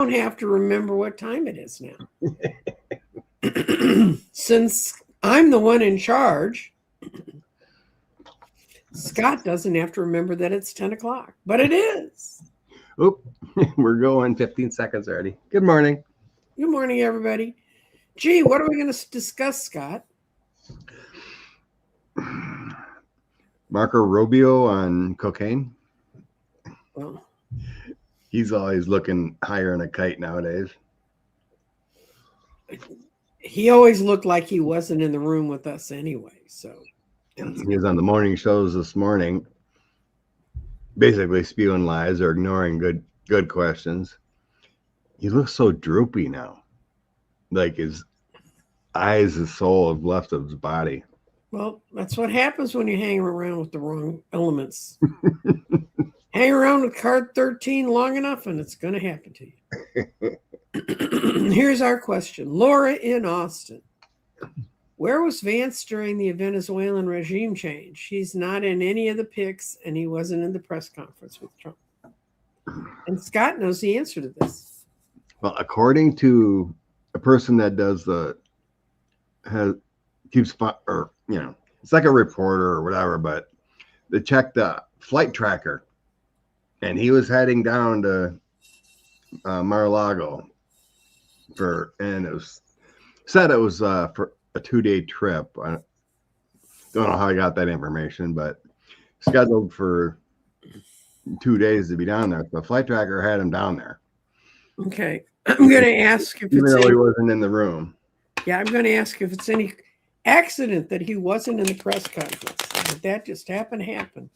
don't have to remember what time it is now. Since I'm the one in charge, Scott doesn't have to remember that it's 10 o'clock, but it is. Oop, we're going 15 seconds already. Good morning. Good morning, everybody. Gee, what are we going to discuss, Scott? Marco Rubio on cocaine. Well, he's always looking higher in a kite nowadays. He always looked like he wasn't in the room with us anyway. So he was on the morning shows this morning, basically spewing lies or ignoring good questions. He looks so droopy now, like his eyes, his soul have left of his body. Well, that's what happens when you hang around with the wrong elements. Hang around with card 13 long enough and it's going to happen to you. Here's our question. Laura in Austin. Where was Vance during the Venezuelan regime change? He's not in any of the pics and he wasn't in the press conference with Trump. And Scott knows the answer to this. Well, according to a person that it's like a reporter or whatever, but they checked the flight tracker and he was heading down to Mar-a-Lago and it was said it was for a 2-day trip. I don't know how I got that information, but scheduled for 2 days to be down there. The flight tracker had him down there. Okay. I'm going to ask if he wasn't in the room. Yeah, I'm going to ask if it's any accident that he wasn't in the press conference. But that just happened to happen.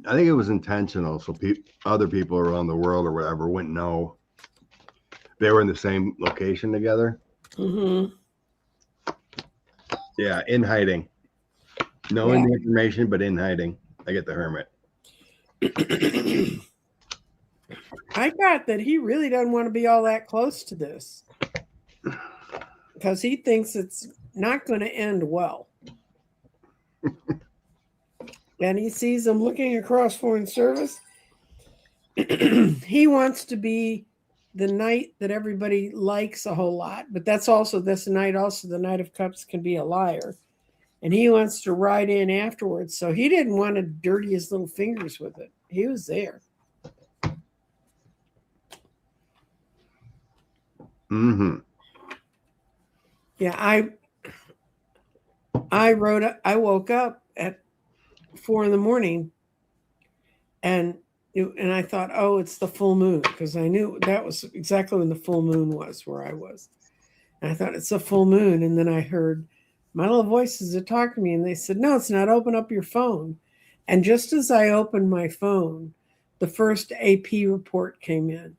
I think it was intentional, so other people around the world or whatever wouldn't know they were in the same location together. Mm-hmm. Yeah, in hiding. Knowing the information, but in hiding. I get the hermit. I got that he really doesn't want to be all that close to this because he thinks it's not going to end well. And he sees them looking across foreign service. He wants to be the knight that everybody likes a whole lot, but that's also this night. Also, the Knight of Cups can be a liar, and he wants to ride in afterwards. So he didn't want to dirty his little fingers with it. He was there. Mm-hmm. Yeah, I woke up at 4 a.m. and I thought, oh, it's the full moon, because I knew that was exactly when the full moon was where I was. And I thought it's a full moon. And then I heard my little voices that talked to me and they said, no, it's not. Open up your phone. And just as I opened my phone, the first AP report came in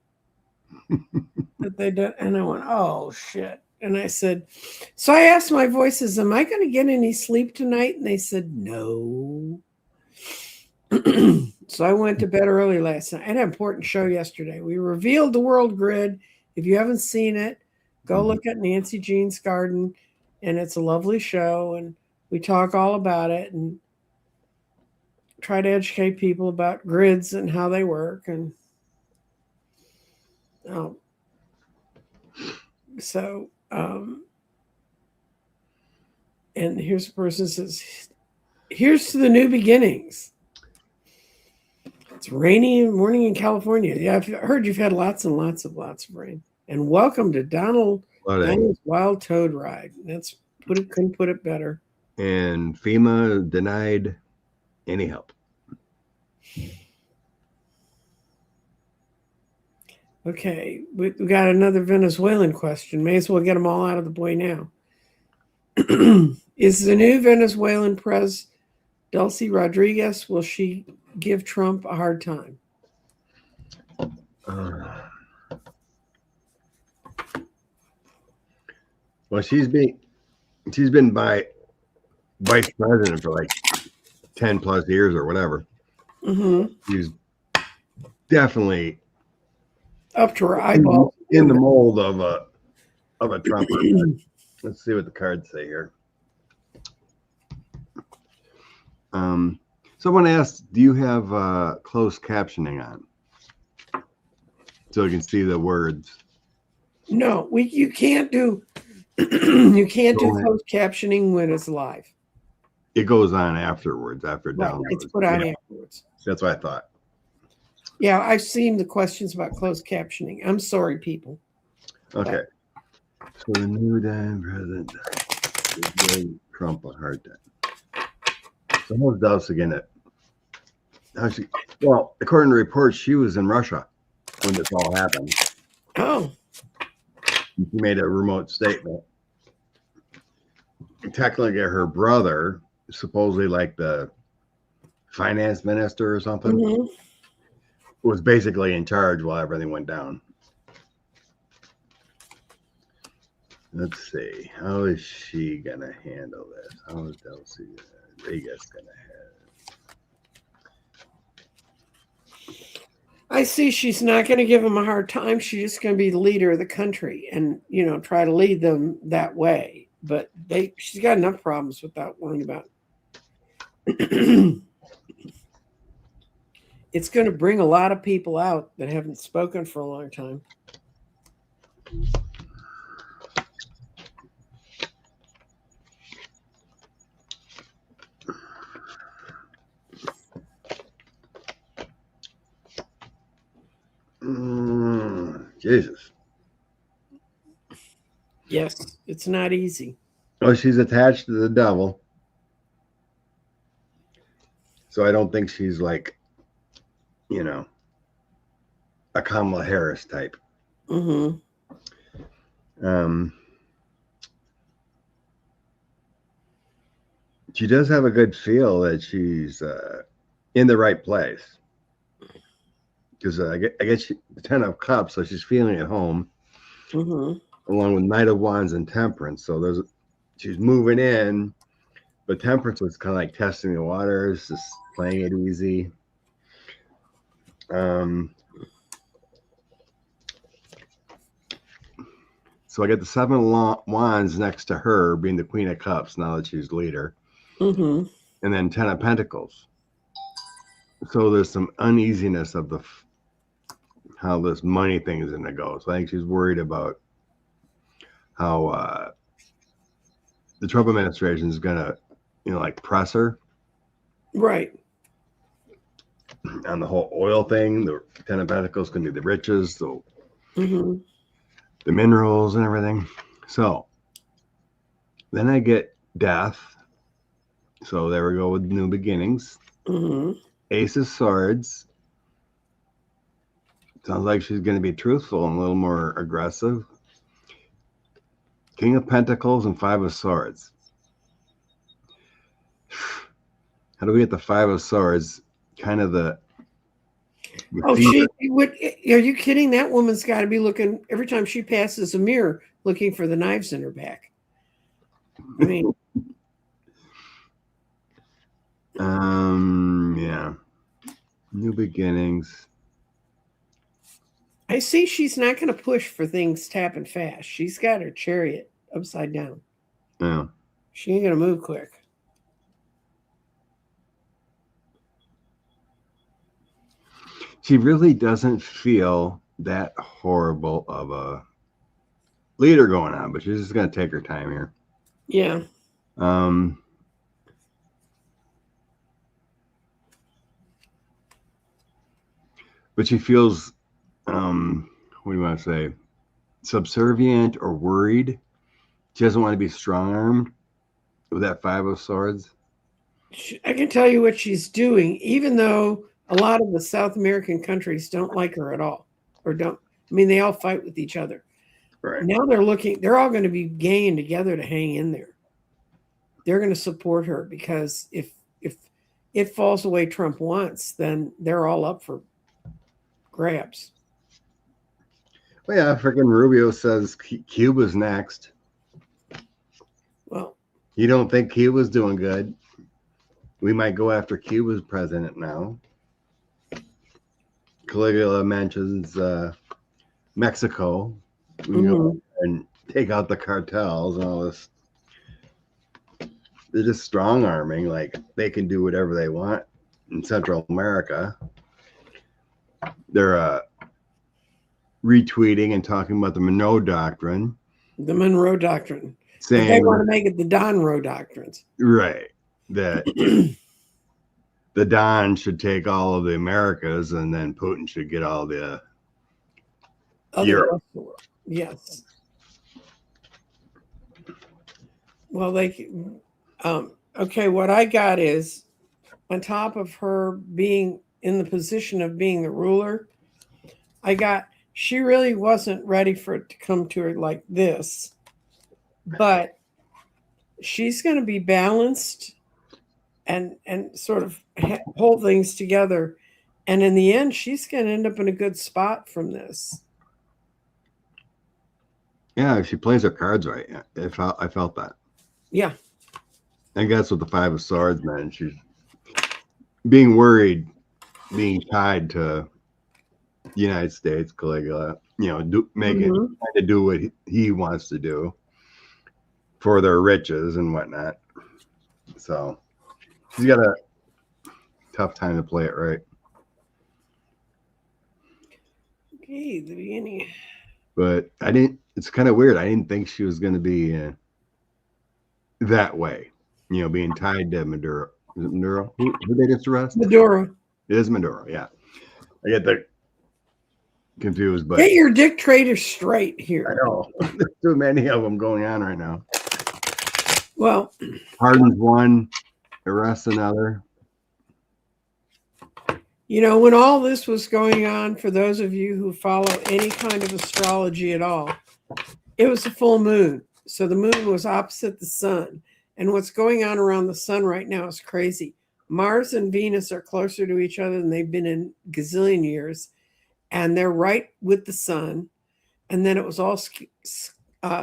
that they did. And I went, oh, shit. And I said, so I asked my voices, am I going to get any sleep tonight? And they said, no. So I went to bed early last night. I had an important show yesterday. We revealed the world grid. If you haven't seen it, go look at Nancy Jean's Garden. And it's a lovely show. And we talk all about it and try to educate people about grids and how they work. And and here's a person says, here's to the new beginnings. It's rainy morning in California. Yeah, I've heard you've had lots and lots of rain. And welcome to Donald's Wild Toad Ride. Couldn't put it better. And FEMA denied any help. Okay, we got another Venezuelan question. May as well get them all out of the way now. Is the new Venezuelan press Dulce Rodriguez, will she give Trump a hard time? Well, she's been vice president for like 10 plus years or whatever. Mm-hmm. She's definitely up to her eyeballs. in the mold of a Trumper. Let's see what the cards say here. Someone asked, do you have closed captioning on so you can see the words? No, you can't do you can't do Go ahead. closed captioning when it's live. It goes on afterwards, after Right, download. it's put on Yeah, afterwards. that's what I thought. Yeah, I've seen the questions about closed captioning. I'm sorry, people. Okay. So the new damn president gave Trump a hard time. Someone's else again it. Well, according to reports, she was in Russia when this all happened. Oh, She made a remote statement. Technically, her brother, supposedly like the finance minister or something, mhm. was basically in charge while everything went down. Let's see. How is she going to handle this? How is Delcy Rodriguez going to I see she's not going to give him a hard time. She's just going to be the leader of the country and, try to lead them that way. But she's got enough problems without worrying about it. It's going to bring a lot of people out that haven't spoken for a long time. Jesus. Yes, it's not easy. Oh, she's attached to the devil. So I don't think she's like, a Kamala Harris type. Mm-hmm. She does have a good feel that she's in the right place. Because I guess she, 10 of Cups, so she's feeling at home. Mm-hmm. Along with Knight of Wands and Temperance. So she's moving in, but Temperance was kind of like testing the waters, just playing it easy. So I get the 7 of Wands next to her, being the Queen of Cups now that she's leader. Mm-hmm. And then 10 of Pentacles. So there's some uneasiness of how this money thing is going to go. So I think she's worried about how the Trump administration is going to, like press her. Right. On the whole oil thing. The 10 of Pentacles can be the riches, Mm-hmm. the minerals and everything. So then I get Death. So there we go with new beginnings. Mm-hmm. Ace of Swords. Sounds like she's going to be truthful and a little more aggressive. King of Pentacles and 5 of Swords. How do we get the 5 of Swords? Kind of the Oh, she would. Are you kidding? That woman's got to be looking every time she passes a mirror, looking for the knives in her back. I mean, yeah. New beginnings. I see she's not going to push for things to happen fast. She's got her chariot upside down. Yeah. She ain't going to move quick. She really doesn't feel that horrible of a leader going on, but she's just going to take her time here. Yeah. But she feels, what do you want to say, subservient or worried. She doesn't want to be strong-armed with that 5 of Swords. I can tell you what she's doing, even though a lot of the South American countries don't like her at all, or don't. I mean, they all fight with each other. Right. Now they're all going to be ganging together to hang in there. They're going to support her because if it falls the way Trump wants, then they're all up for grabs. Well, yeah, freaking Rubio says Cuba's next. Well, you don't think Cuba's doing good? We might go after Cuba's president now. Caligula mentions Mexico. We can go and take out the cartels and all this. They're just strong arming, like they can do whatever they want in Central America. They're retweeting and talking about the Monroe Doctrine. The Monroe Doctrine. Saying but they want to make it the Don Roe Doctrines. Right. That the Don should take all of the Americas and then Putin should get all the Europe. Yes. Well, okay, what I got is on top of her being in the position of being the ruler, she really wasn't ready for it to come to her like this, but she's going to be balanced and sort of hold things together. And in the end, she's going to end up in a good spot from this. Yeah, if she plays her cards right. I felt that. Yeah. I guess with the Five of Swords, man, she's being worried, being tied to the United States, Caligula, trying to do what he wants to do for their riches and whatnot. So she's got a tough time to play it right. Okay, the beginning. But it's kind of weird. I didn't think she was going to be that way, being tied to Maduro. Is it Maduro? Who they just arrested? Maduro. It is Maduro, yeah. I get the confused, but get your dictator straight here. I know. There's too many of them going on right now. Well, pardons one, arrests another. When all this was going on, for those of you who follow any kind of astrology at all, it was a full moon. So the moon was opposite the sun. And what's going on around the sun right now is crazy. Mars and Venus are closer to each other than they've been in gazillion years. And they're right with the sun. And then it was all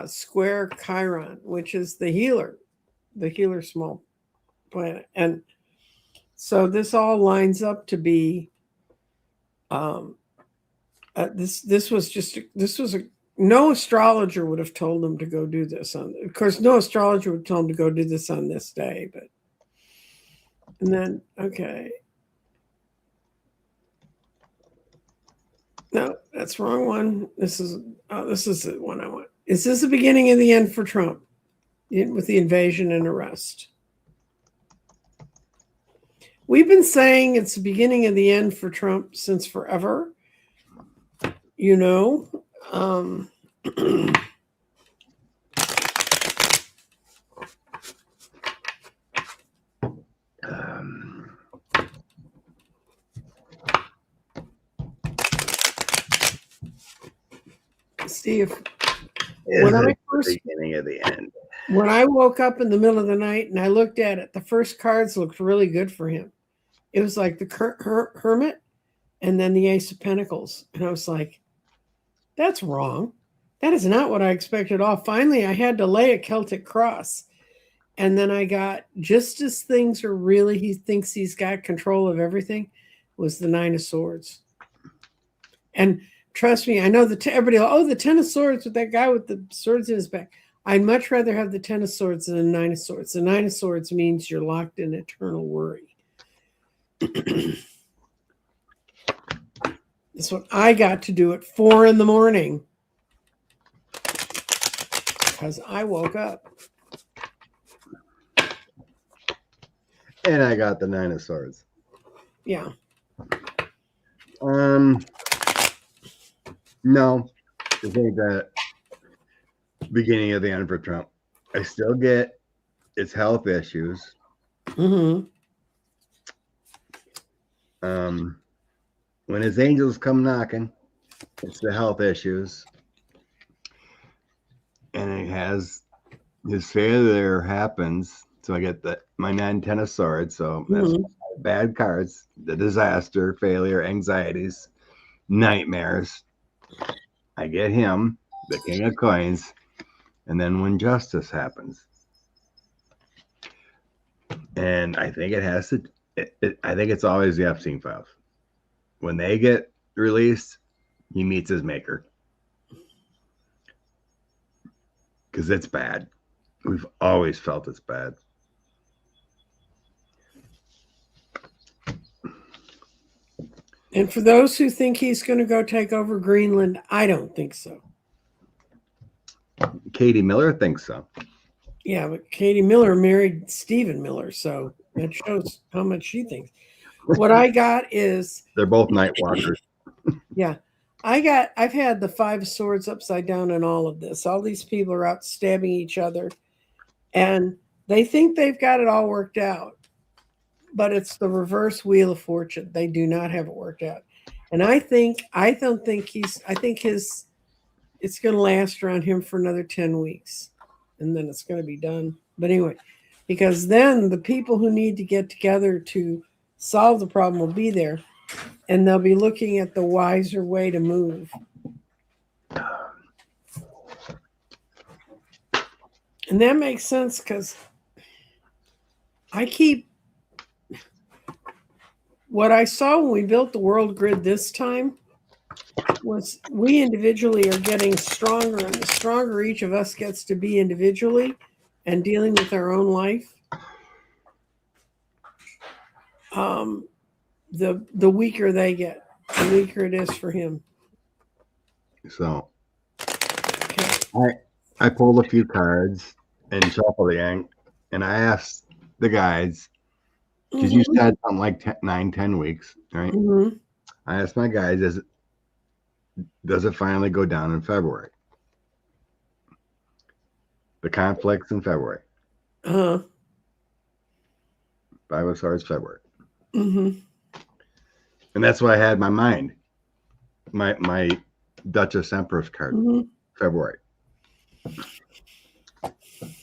square Chiron, which is the healer small planet. And so this all lines up to be no astrologer would have told them to go do this of course, no astrologer would tell them to go do this on this day, and then, okay. No, that's the wrong one. This is the one I want. Is this the beginning of the end for Trump with the invasion and arrest? We've been saying it's the beginning of the end for Trump since forever. Steve, when I woke up in the middle of the night and I looked at it, the first cards looked really good for him. It was like the Hermit and then the Ace of Pentacles. And I was like, that's wrong. That is not what I expected at all. Finally, I had to lay a Celtic cross. And then I got, just as things are really, he thinks he's got control of everything, was the Nine of Swords. And trust me, I know everybody, the Ten of Swords with that guy with the swords in his back. I'd much rather have the Ten of Swords than the Nine of Swords. The Nine of Swords means you're locked in eternal worry. That's what I got to do at 4 a.m. because I woke up. And I got the Nine of Swords. Yeah. No, I think that beginning of the end for Trump. I still get its health issues. Mm-hmm. When his angels come knocking, it's the health issues. And it has his failure happens. So I get my 9-10 of Swords. So that's bad cards, the disaster, failure, anxieties, nightmares. I get him, the King of Coins, and then when justice happens. And I think it has to, I think it's always the Epstein files. When they get released, he meets his maker. Because it's bad. We've always felt it's bad. And for those who think he's going to go take over Greenland, I don't think so. Katie Miller thinks so. Yeah, but Katie Miller married Stephen Miller, so that shows how much she thinks. What I got is They're both night walkers. yeah. I've had the 5 of Swords upside down in all of this. All these people are out stabbing each other and they think they've got it all worked out. But it's the reverse Wheel of Fortune. They do not have it worked out. And I think it's going to last around him for another 10 weeks and then it's going to be done. But anyway, because then the people who need to get together to solve the problem will be there and they'll be looking at the wiser way to move. And that makes sense because what I saw when we built the world grid this time was we individually are getting stronger, and the stronger each of us gets to be individually and dealing with our own life, the weaker they get, the weaker it is for him. So I pulled a few cards and shuffled the ink, and I asked the guys, because you said something like 9-10 weeks, right? Mm-hmm. I asked my guys, does it finally go down in February? The conflicts in February. 5 of Swords, February. Mm-hmm. And that's what I had in my mind. My Duchess Empress card, February.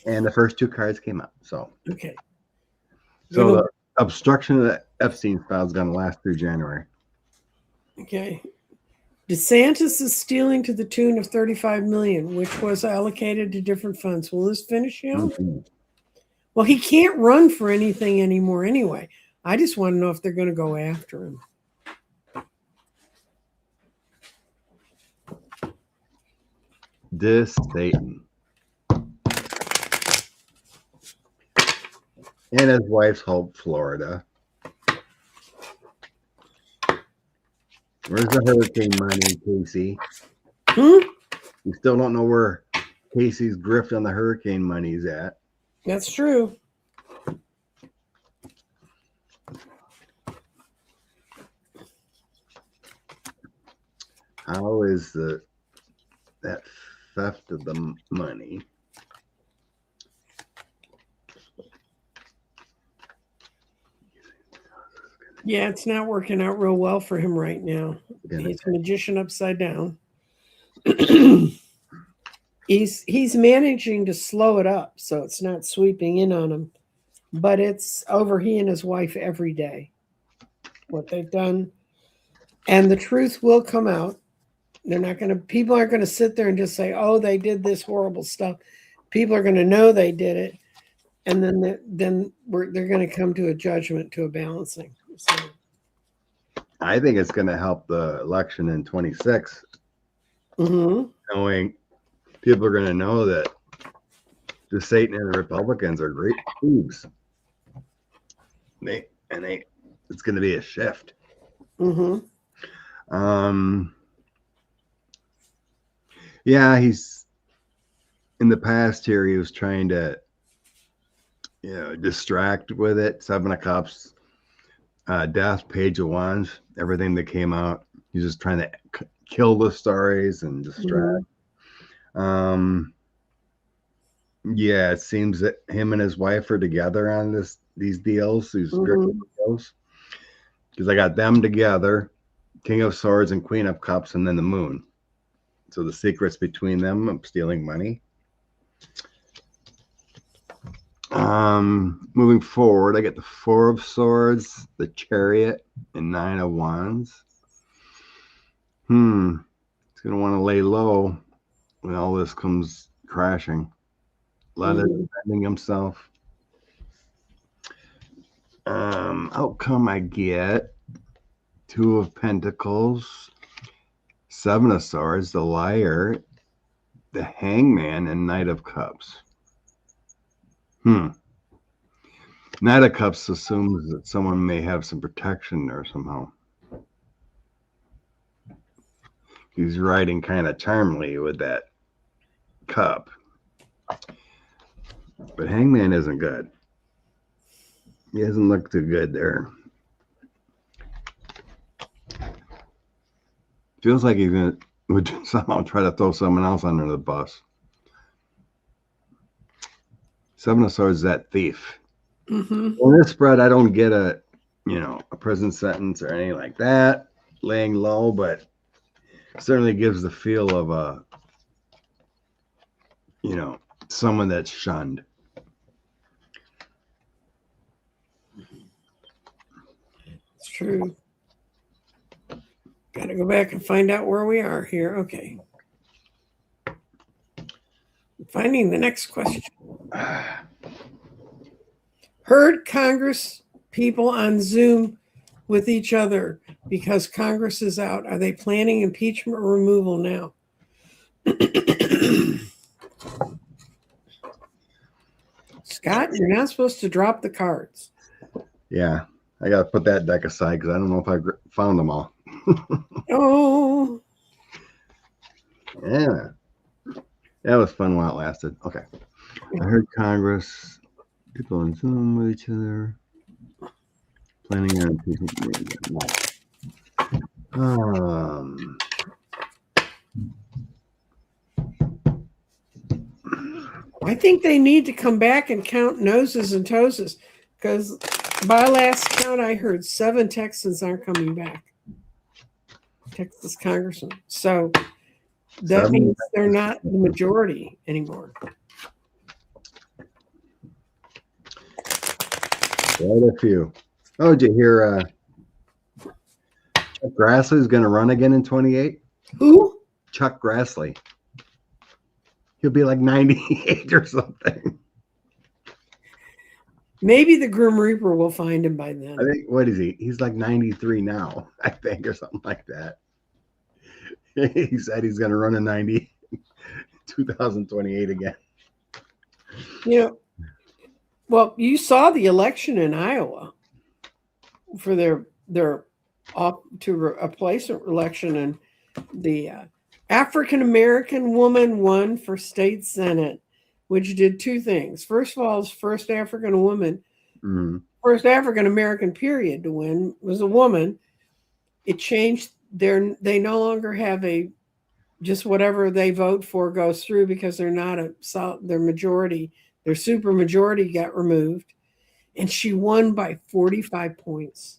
And the first 2 cards came out. So okay. So the obstruction of the Epstein file is going to last through January. Okay. DeSantis is stealing to the tune of $35 million, which was allocated to different funds. Will this finish him? Mm-hmm. Well, he can't run for anything anymore anyway. I just want to know if they're going to go after him. This Satan. And his wife's Hope, Florida. Where's the hurricane money, Casey? We still don't know where Casey's grift on the hurricane money's at. That's true. How is that theft of the money? Yeah, it's not working out real well for him right now. He's a magician upside down. He's managing to slow it up so it's not sweeping in on him, but it's over he and his wife every day, what they've done. And the truth will come out. People aren't going to sit there and just say, oh, they did this horrible stuff. People are going to know they did it. And then they're going to come to a judgment, to a balancing. So. I think it's going to help the election in 26. Knowing people are going to know that the Satan and the Republicans are great thieves. It's going to be a shift. Yeah, he's in the past here. He was trying to, distract with it. 7 of Cups, Death, Page of Wands, everything that came out. He's just trying to kill the stories and distract. Yeah, it seems that him and his wife are together on these deals, these deals. Because I got them together, King of Swords and Queen of Cups, and then the Moon. So the secrets between them of stealing money. Moving forward, I get the 4 of Swords, the Chariot, and 9 of Wands. He's going to want to lay low when all this comes crashing. A lot of defending himself. Outcome I get 2 of Pentacles, Seven of Swords, the Liar, the Hangman, and Knight of Cups. Knight of Cups assumes that someone may have some protection there somehow. He's riding kind of charmingly with that cup. But Hangman isn't good. He doesn't look too good there. Feels like he's would somehow try to throw someone else under the bus. Seven of Swords, that thief. In this spread, I don't get a prison sentence or anything like that, laying low, but certainly gives the feel of a, someone that's shunned. It's true. Got to go back and find out where we are here. Okay. Finding the next question. Heard Congress people on Zoom with each other because Congress is out. Are they planning impeachment or removal now? Scott, you're not supposed to drop the cards. Yeah, I got to put that deck aside because I don't know if I found them all. Oh. Yeah. That was fun while it lasted. Okay. I heard Congress, people on Zoom with each other, planning on impeachment. I think they need to come back and count noses and toeses because by last count, I heard 7 Texans aren't coming back. Texas congressmen. So that means they're not the majority anymore. Quite a few. Oh, did you hear Chuck Grassley's going to run again in 28? Who? Chuck Grassley. He'll be like 98 or something. Maybe the Grim Reaper will find him by then. I think, what is he? He's like 93 now, I think, or something like that. He said he's going to run in 2028 again. Well, you saw the election in Iowa for their up to replacement election, and the African-American woman won for state senate, which did 2 things. First of all, it's first African woman, first African-American period to win was a woman. It changed they no longer have just whatever they vote for goes through because they're not their majority, their super majority got removed, and she won by 45 points.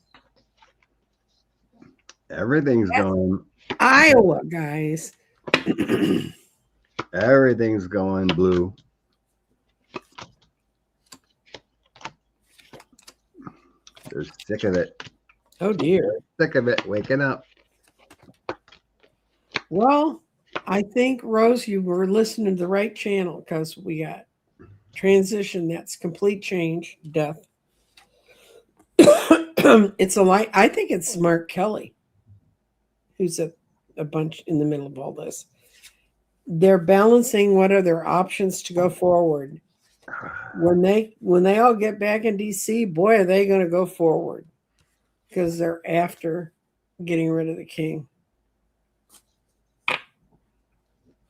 Everything's going Iowa, guys. Everything's going blue. They're sick of it. Oh dear. Sick of it. Waking up. Well, I think, Rose, you were listening to the right channel because we got transition. That's complete change, death. It's I think it's Mark Kelly, who's a bunch in the middle of all this. They're balancing what are their options to go forward. When they all get back in DC, boy, are they going to go forward because they're after getting rid of the king.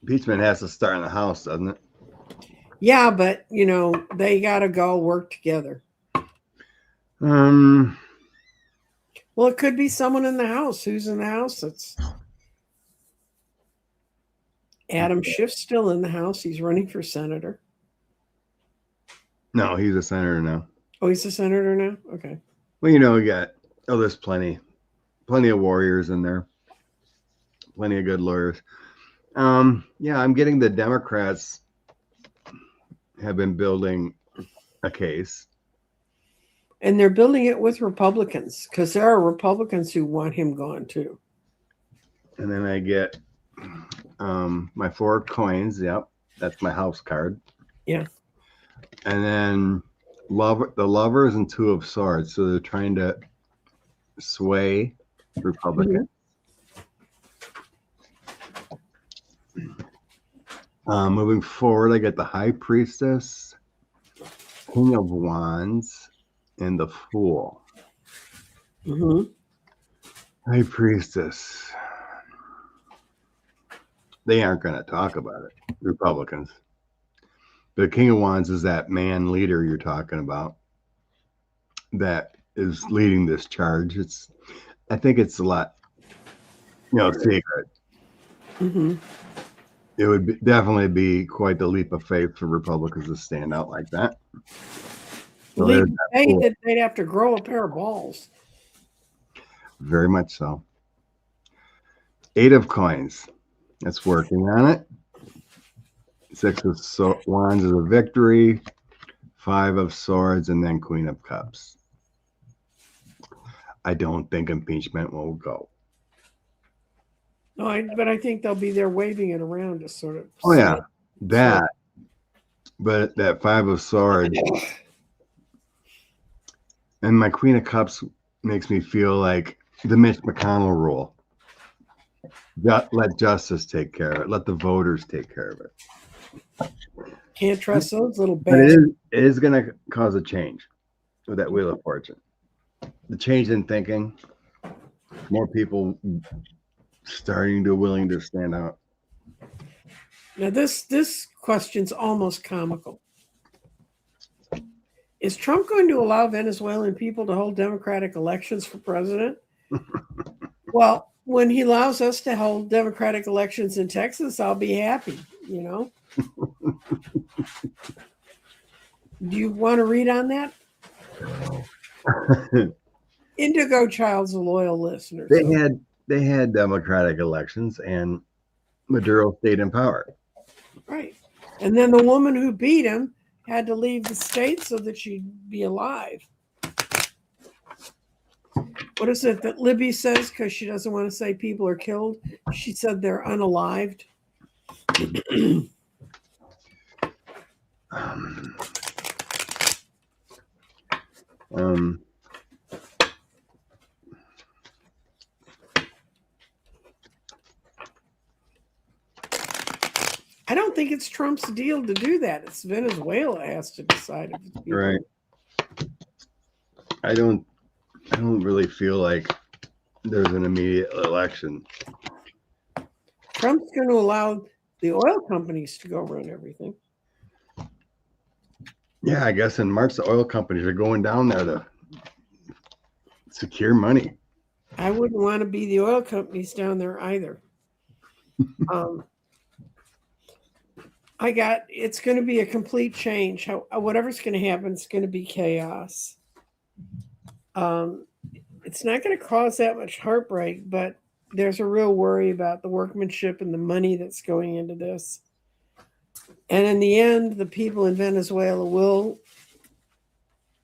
Impeachment has to start in the House, doesn't it? Yeah, but they got to go work together. Well, it could be someone in the House. Who's in the House? It's Adam Schiff's still in the House. He's running for senator. No, he's a senator now. Oh, he's a senator now? Okay. Well, we got there's plenty of warriors in there. Plenty of good lawyers. Yeah, I'm getting the Democrats have been building a case. And they're building it with Republicans because there are Republicans who want him gone too. And then I get my 4 coins. Yep, that's my house card. Yeah. And then the Lovers and 2 of Swords. So they're trying to sway Republicans. Moving forward, I get the High Priestess, King of Wands, and the Fool. Mm-hmm. High Priestess. They aren't going to talk about it, Republicans. The King of Wands is that man leader you're talking about that is leading this charge. I think it's a lot, secret. Mm-hmm. It would definitely be quite the leap of faith for Republicans to stand out like that. So Leap of faith that they'd have to grow a pair of balls. Very much so. 8 of Coins. That's working on it. 6 of Wands is a victory. 5 of Swords, and then Queen of Cups. I don't think impeachment will go. No, but I think they'll be there waving it around to sort of. Oh yeah, that. But that 5 of Swords and my Queen of Cups makes me feel like the Mitch McConnell rule. Let justice take care of it. Let the voters take care of it. Can't trust those little But bastards. it is going to cause a change with that Wheel of Fortune. The change in thinking, more people starting to willing to stand out. Now this question's almost comical. Is Trump going to allow Venezuelan people to hold democratic elections for president? Well, when he allows us to hold democratic elections in Texas, I'll be happy, Do you want to read on that? Indigo Child's a loyal listener. They had democratic elections and Maduro stayed in power. Right. And then the woman who beat him had to leave the state so that she'd be alive. What is it that Libby says? Because she doesn't want to say people are killed. She said they're unalived. I don't think it's Trump's deal to do that. It's Venezuela has to decide if it's people. Right. I don't really feel like there's an immediate election. Trump's going to allow the oil companies to go run everything. Yeah, I guess in March the oil companies are going down there to secure money. I wouldn't want to be the oil companies down there either. It's going to be a complete change. Whatever's going to happen, it's going to be chaos. It's not going to cause that much heartbreak, but there's a real worry about the workmanship and the money that's going into this. And in the end, the people in Venezuela will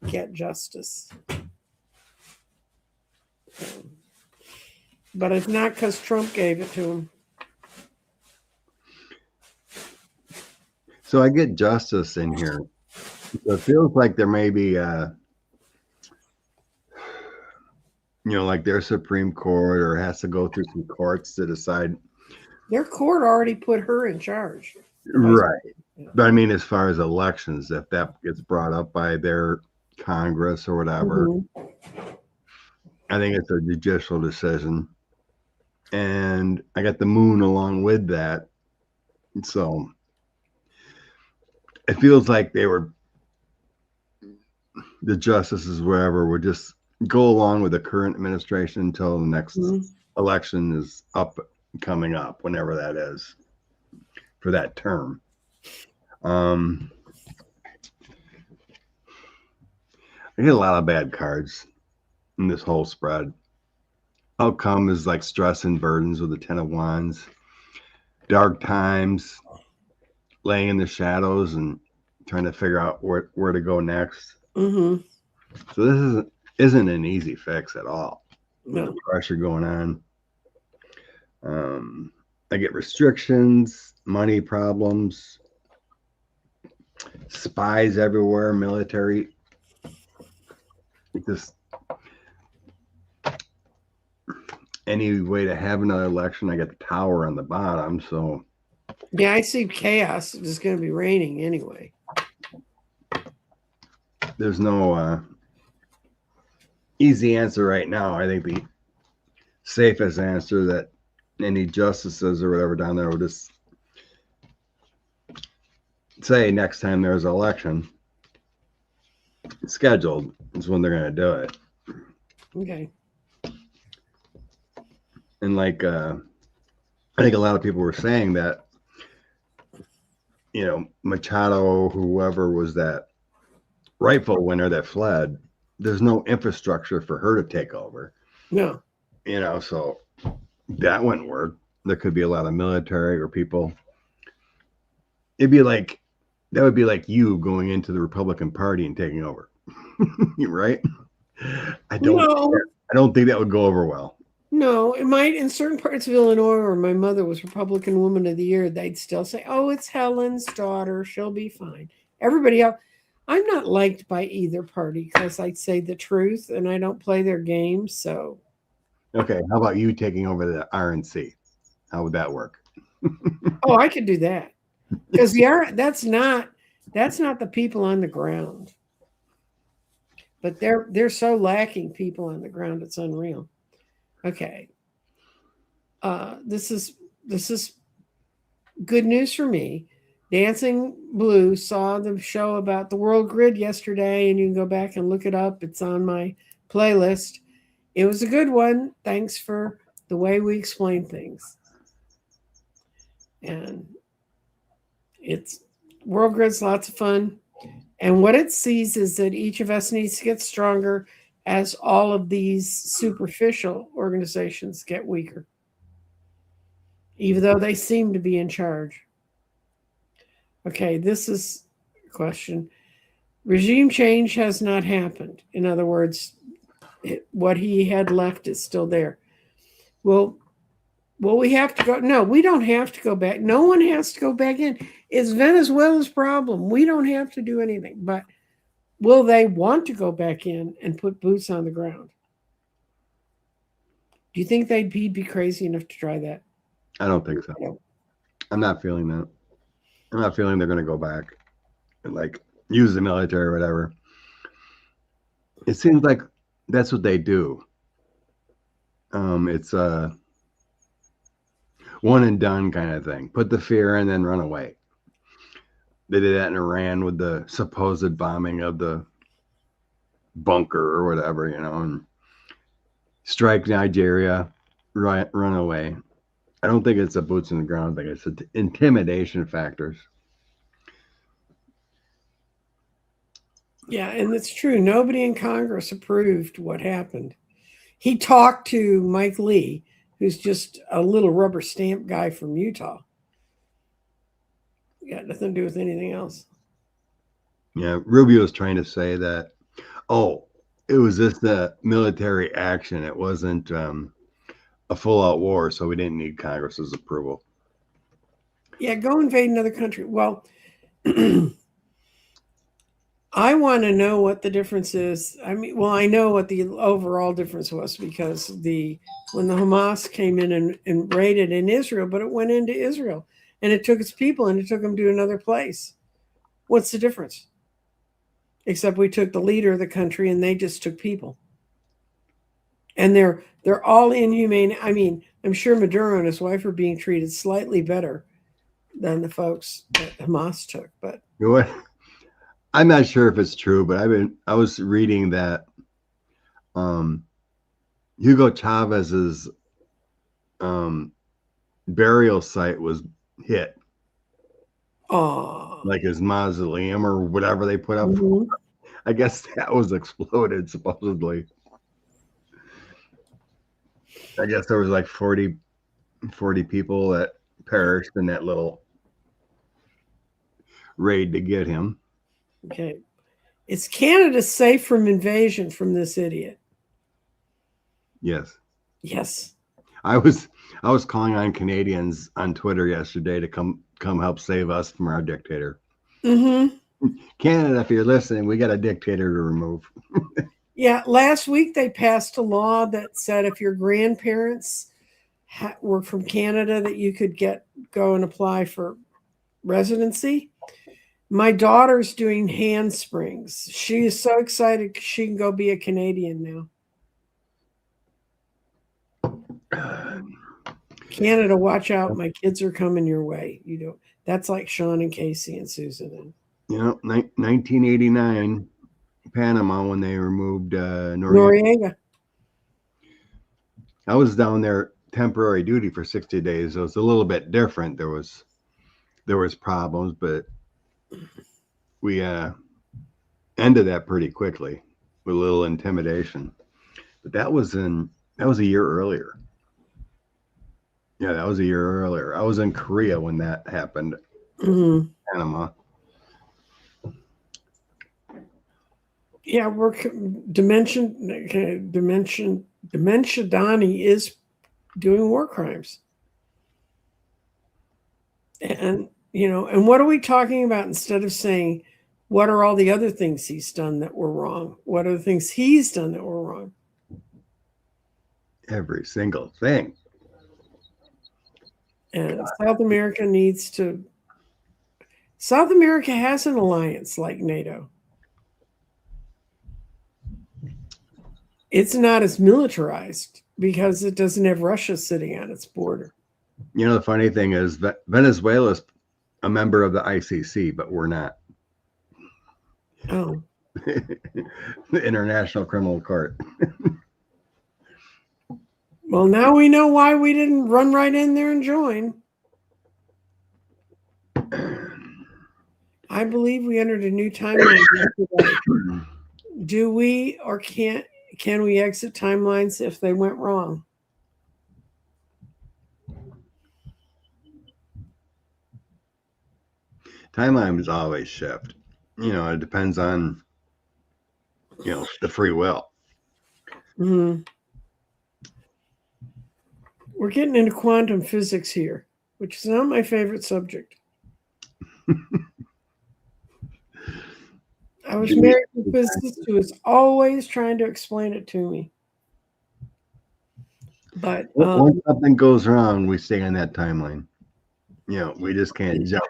get justice. But it's not because Trump gave it to them. So I get justice in here. So it feels like there may be, like their Supreme Court or has to go through some courts to decide. Their court already put her in charge. Right. But I mean, as far as elections, if that gets brought up by their Congress or whatever, I think it's a judicial decision. And I got the moon along with that. So it feels like the justices, wherever, would just go along with the current administration until the next election is coming up, whenever that is, for that term. I get a lot of bad cards in this whole spread. Outcome is like stress and burdens with the 10 of Wands. Dark times, laying in the shadows and trying to figure out where to go next. So this isn't an easy fix at all. No pressure going on. I get restrictions, money problems, spies everywhere, military. Just any way to have another election. I got the Tower on the bottom, so Yeah, I see chaos. It's going to be raining anyway. There's no easy answer right now. I think the safest answer that any justices or whatever down there will just say next time there's an election scheduled is when they're going to do it. Okay. And like, I think a lot of people were saying that, you know, Machado, whoever was that rightful winner that fled, there's no infrastructure for her to take over. No. You know, so that wouldn't work. There could be a lot of military or people. It'd be like, that would be like you going into the Republican Party and taking over. Right? I don't think that would go over well. No, it might in certain parts of Illinois where my mother was Republican Woman of the Year, they'd still say, oh, it's Helen's daughter. She'll be fine. Everybody else, I'm not liked by either party because I say the truth and I don't play their games. So, okay, how about you taking over the RNC? How would that work? oh, I could do that because that's not the people on the ground. But they're so lacking people on the ground, it's unreal. Okay. This is good news for me. Dancing Blue saw the show about the world grid yesterday, and you can go back and look it up. It's on my playlist. It was a good one. Thanks for the way we explain things. And it's world grid's lots of fun. And what it sees is that each of us needs to get stronger as all of these superficial organizations get weaker, even though they seem to be in charge. Okay, this is a question. Regime change has not happened. In other words, what he had left is still there. Well, we have to go. No, we don't have to go back. No one has to go back in. It's Venezuela's problem. We don't have to do anything. But will they want to go back in and put boots on the ground? Do you think they'd be crazy enough to try that? I don't think so. I'm not feeling that. I'm not feeling they're going to go back and like use the military or whatever. It seems like that's what they do. It's a one and done kind of thing. Put the fear in, then run away. They did that in Iran with the supposed bombing of the bunker or whatever, you know, and strike Nigeria, run away. I don't think it's a boots on the ground thing. It's an intimidation factors. Yeah, and it's true. Nobody in Congress approved what happened. He talked to Mike Lee, who's just a little rubber stamp guy from Utah. Got nothing to do with anything else. Yeah, Rubio was trying to say that, it was just a military action. It wasn't a full-out war, so we didn't need Congress's approval. Yeah, go invade another country. Well, I want to know what the difference is. I mean, well, I know what the overall difference was because when the Hamas came in and raided in Israel, but it went into Israel and it took its people and it took them to another place. What's the difference? Except we took the leader of the country and they just took people. And they're all inhumane. I mean, I'm sure Maduro and his wife are being treated slightly better than the folks that Hamas took, but you know what? I'm not sure if it's true, but I was reading that Hugo Chavez's burial site was hit. Like his mausoleum or whatever they put up. Mm-hmm. I guess that was exploded supposedly. I guess there was like 40 people that perished in that little raid to get him. Okay. Is Canada safe from invasion from this idiot? Yes. Yes. I was calling on Canadians on Twitter yesterday to come help save us from our dictator. Mm-hmm. Canada, if you're listening, we got a dictator to remove. Yeah, last week they passed a law that said if your grandparents were from Canada that you could go and apply for residency. My daughter's doing handsprings. She is so excited she can go be a Canadian now. Canada, watch out. My kids are coming your way. You know, that's like Sean and Casey and Susan. You know, 1989, Panama, when they removed Noriega. Noriega. I was down there temporary duty for 60 days. It was a little bit different. There was problems, but we ended that pretty quickly with a little intimidation. But that was a year earlier. Yeah, that was a year earlier. I was in Korea when that happened. Mm-hmm. Panama. Yeah, Dementia Donnie is doing war crimes. And, you know, and what are we talking about instead of saying, what are all the other things he's done that were wrong? What are the things he's done that were wrong? Every single thing. And South America has an alliance like NATO. It's not as militarized because it doesn't have Russia sitting on its border. You know, the funny thing is that Venezuela's a member of the ICC, but we're not. Oh. The International Criminal Court. Well, now we know why we didn't run right in there and join. I believe we entered a new timeline today. Do we or can we exit timelines if they went wrong? Timelines always shift. You know, it depends on, you know, the free will. Mm-hmm. We're getting into quantum physics here, which is not my favorite subject. I was married to a physicist who was always trying to explain it to me. But once something goes wrong, we stay on that timeline. You know, we just can't jump.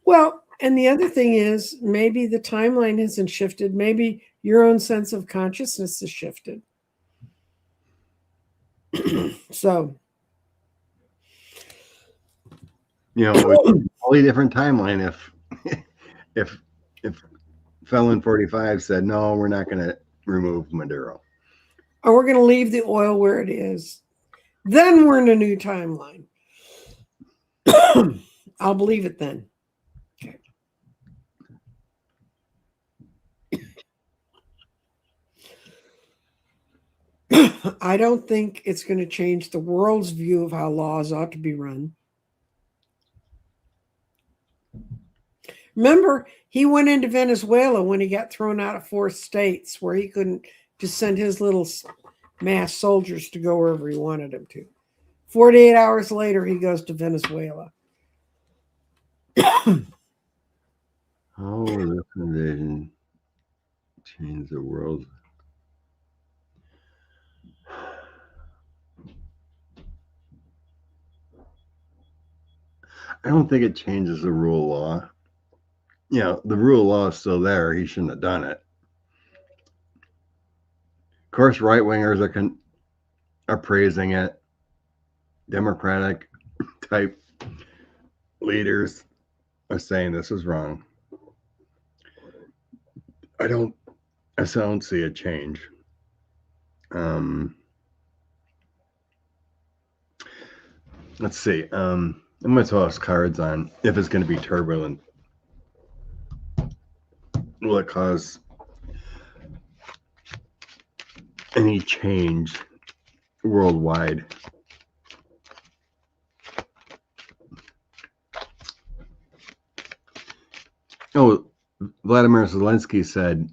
Well, and the other thing is maybe the timeline hasn't shifted. Maybe your own sense of consciousness has shifted. So, you know, it would be a totally different timeline if Felon 45 said, no, we're not going to remove Maduro. Or we're going to leave the oil where it is. Then we're in a new timeline. I'll believe it then. Okay. I don't think it's going to change the world's view of how laws ought to be run. Remember, he went into Venezuela when he got thrown out of 4 states where he couldn't just send his little mass soldiers to go wherever he wanted them to. 48 hours later, he goes to Venezuela. How will this invasion change the world? I don't think it changes the rule of law. You know, the rule of law is still there. He shouldn't have done it. Of course, right wingers are praising it. Democratic type leaders are saying this is wrong. I don't see a change. Let's see. I'm going to toss cards on if it's going to be turbulent. Will it cause any change worldwide? Oh, Vladimir Zelensky said,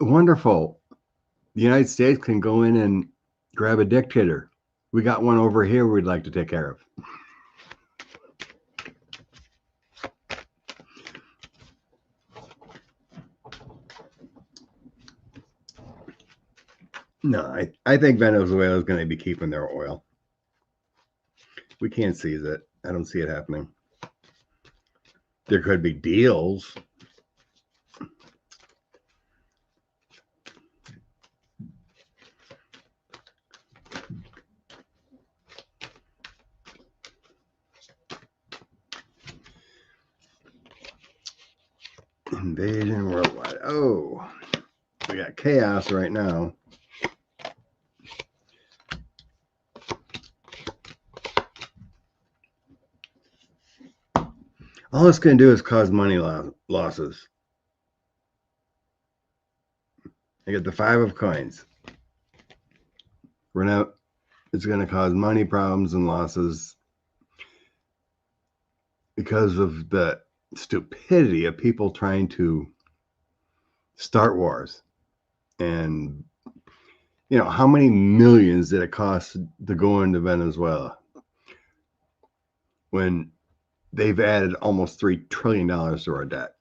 wonderful. The United States can go in and grab a dictator. We got one over here we'd like to take care of. No, I think Venezuela is going to be keeping their oil. We can't seize it. I don't see it happening. There could be deals. Invasion worldwide. Oh, we got chaos right now. All it's going to do is cause money losses. I get the 5 of coins. It's going to cause money problems and losses because of the stupidity of people trying to start wars. And, you know, how many millions did it cost to go into Venezuela when they've added almost $3 trillion to our debt?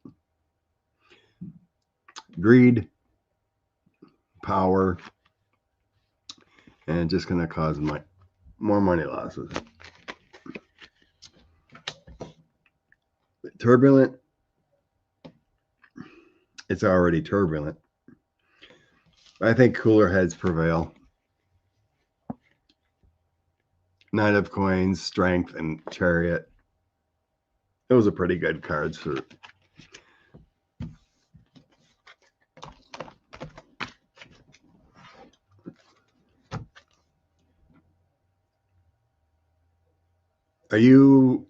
Greed, power, and just going to cause more money losses. Turbulent. It's already turbulent. I think cooler heads prevail. Knight of Coins, Strength, and Chariot. Those are pretty good cards for. Are you,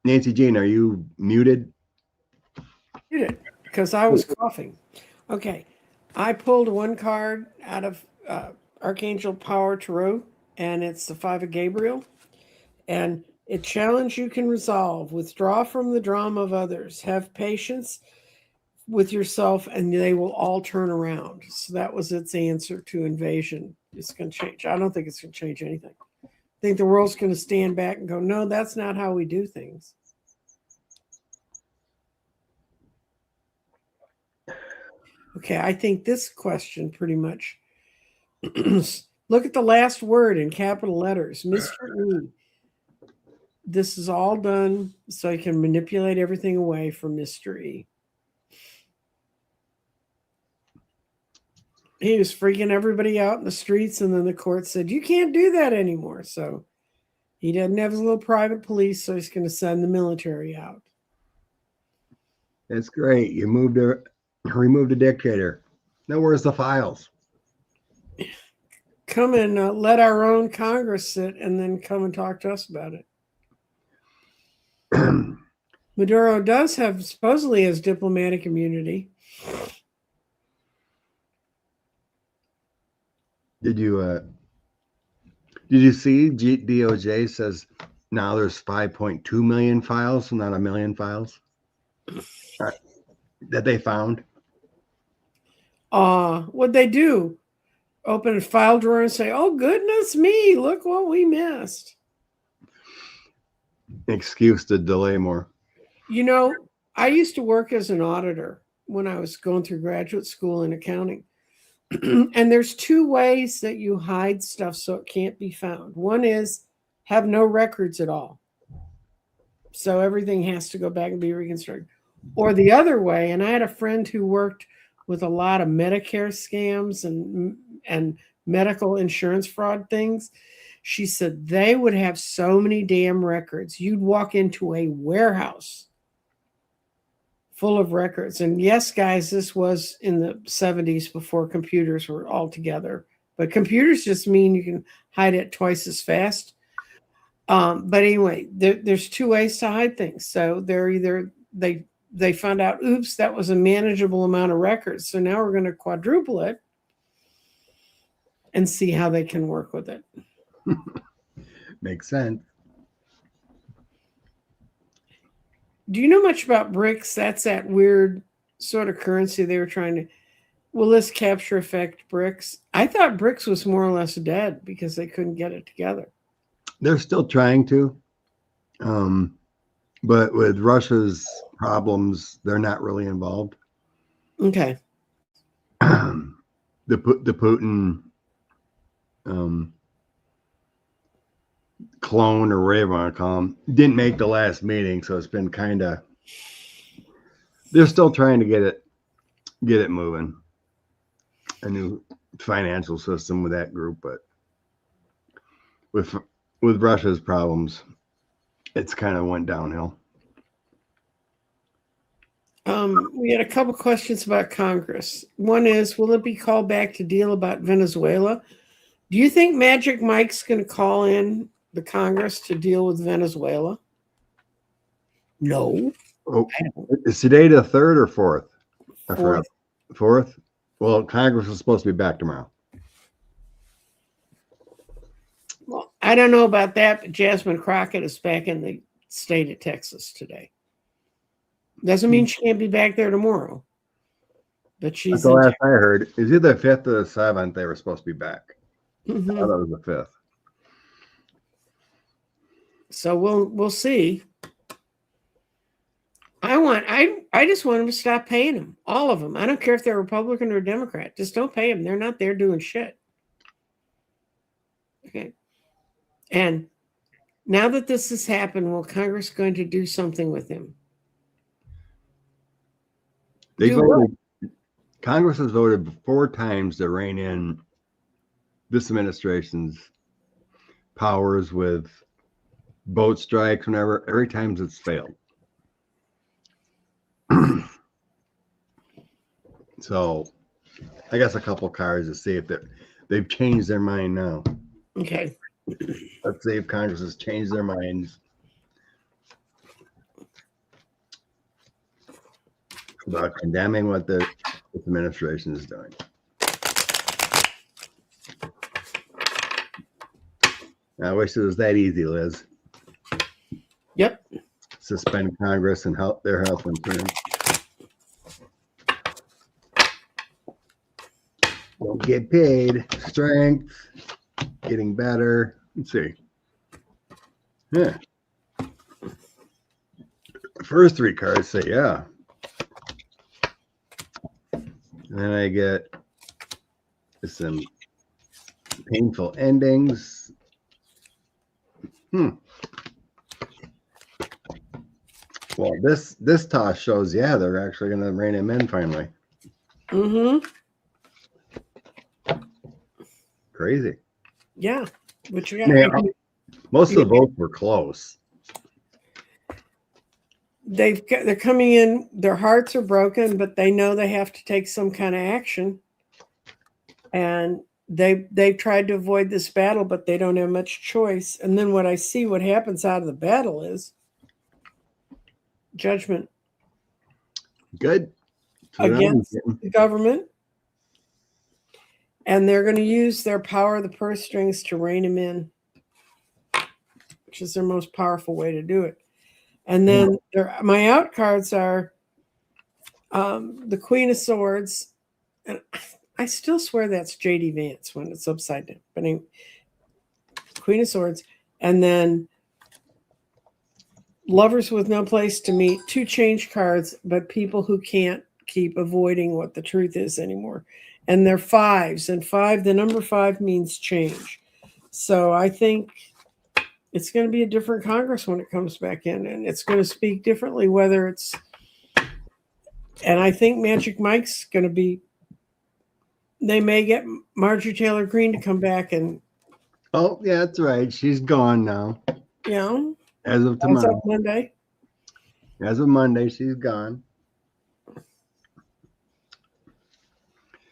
Nancy Jean, are you muted? Muted, because I was coughing. Okay. I pulled one card out of Archangel Power Tarot, and it's the 5 of Gabriel. And it challenge you can resolve. Withdraw from the drama of others. Have patience with yourself, and they will all turn around. So that was its answer to invasion. It's going to change. I don't think it's going to change anything. I think the world's going to stand back and go, no, that's not how we do things. Okay, I think this question pretty much. Look at the last word in capital letters, Mr. E. This is all done so you can manipulate everything away from Mr. E. He was freaking everybody out in the streets, and then the court said, you can't do that anymore. So he doesn't have his little private police, so he's going to send the military out. That's great. You removed a dictator. Now where's the files? Come and let our own Congress sit, and then come and talk to us about it. Maduro does have, supposedly has diplomatic immunity. Did you see DOJ says now there's 5.2 million files, not a million files that they found? What'd they do? Open a file drawer and say, oh, goodness me, look what we missed. Excuse to delay more. You know, I used to work as an auditor when I was going through graduate school in accounting. And there's 2 ways that you hide stuff so it can't be found. One is have no records at all. So everything has to go back and be reconstructed. Or the other way, and I had a friend who worked with a lot of Medicare scams and medical insurance fraud things. She said they would have so many damn records. You'd walk into a warehouse full of records. And yes, guys, this was in the 70s before computers were all together. But computers just mean you can hide it twice as fast. But anyway, there's 2 ways to hide things. So they're either they found out, oops, that was a manageable amount of records. So now we're going to quadruple it and see how they can work with it. Makes sense. Do you know much about BRICS? That's that weird sort of currency they were trying to. Will this capture effect BRICS? I thought BRICS was more or less dead because they couldn't get it together. They're still trying to. But with Russia's problems, they're not really involved. Okay. The Putin clone or whatever you want to call them, didn't make the last meeting, so it's been kind of. They're still trying to get it moving. A new financial system with that group, but with Russia's problems, it's kind of went downhill. We had a couple questions about Congress. One is, will it be called back to deal about Venezuela? Do you think Magic Mike's going to call in the Congress to deal with Venezuela? No. Oh, is today the 3rd or 4th? I Fourth. forgot. 4th? Well, Congress is supposed to be back tomorrow. Well, I don't know about that, but Jasmine Crockett is back in the state of Texas today. Doesn't mean she can't be back there tomorrow. But she's That's the last I heard. Is either the 5th or the 7th they were supposed to be back. Mm-hmm. I thought it was the 5th. So we'll see. I just want them to stop paying them. All of them. I don't care if they're Republican or Democrat. Just don't pay them. They're not there doing shit. Okay. And now that this has happened, will Congress going to do something with him? Congress has voted 4 times to rein in this administration's powers with boat strikes, whenever, every time it's failed. So I guess a couple cards to see if they've changed their mind now. Okay. Let's see if Congress has changed their minds about condemning what this administration is doing. I wish it was that easy, Liz. Yep. Suspend Congress and their health insurance. Don't get paid. Strength. Getting better. Let's see. Yeah. First 3 cards say yeah. And then I get some painful endings. Well, this toss shows, yeah, they're actually going to rein him in finally. Mm-hmm. Crazy. Yeah. But you got, most of the votes were close. They're coming in, their hearts are broken, but they know they have to take some kind of action. And they've tried to avoid this battle, but they don't have much choice. And then what happens out of the battle is judgment. Good. Against the government. And they're going to use their power of the purse strings to rein him in, which is their most powerful way to do it. And then my out cards are the Queen of Swords. And I still swear that's J.D. Vance when it's upside down. But anyway, Queen of Swords. And then Lovers with no place to meet. 2 change cards, but people who can't keep avoiding what the truth is anymore. And they're 5s. And the number 5 means change. So I think it's going to be a different Congress when it comes back in. And it's going to speak differently, whether it's... And I think Magic Mike's going to be... They may get Marjorie Taylor Greene to come back and... Oh, yeah, that's right. She's gone now. Yeah. As of tomorrow. As of Monday. As of Monday, she's gone.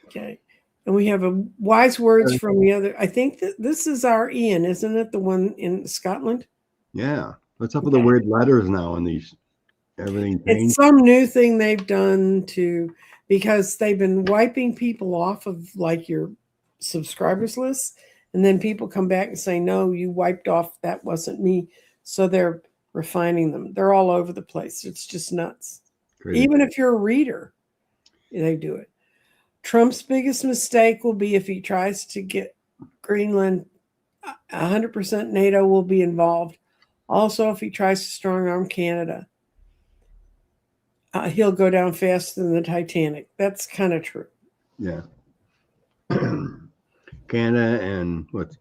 Okay. And we have a wise words from the other. I think that this is our Ian, isn't it? The one in Scotland? Yeah. What's up with the weird letters now in these? Everything changed? It's some new thing they've done because they've been wiping people off of like your subscribers list. And then people come back and say, no, you wiped off. That wasn't me. So they're refining them. They're all over the place. It's just nuts. Crazy. Even if you're a reader, they do it. Trump's biggest mistake will be if he tries to get Greenland 100% NATO will be involved. Also, if he tries to strong arm Canada, he'll go down faster than the Titanic. That's kind of true. Yeah. Canada and what's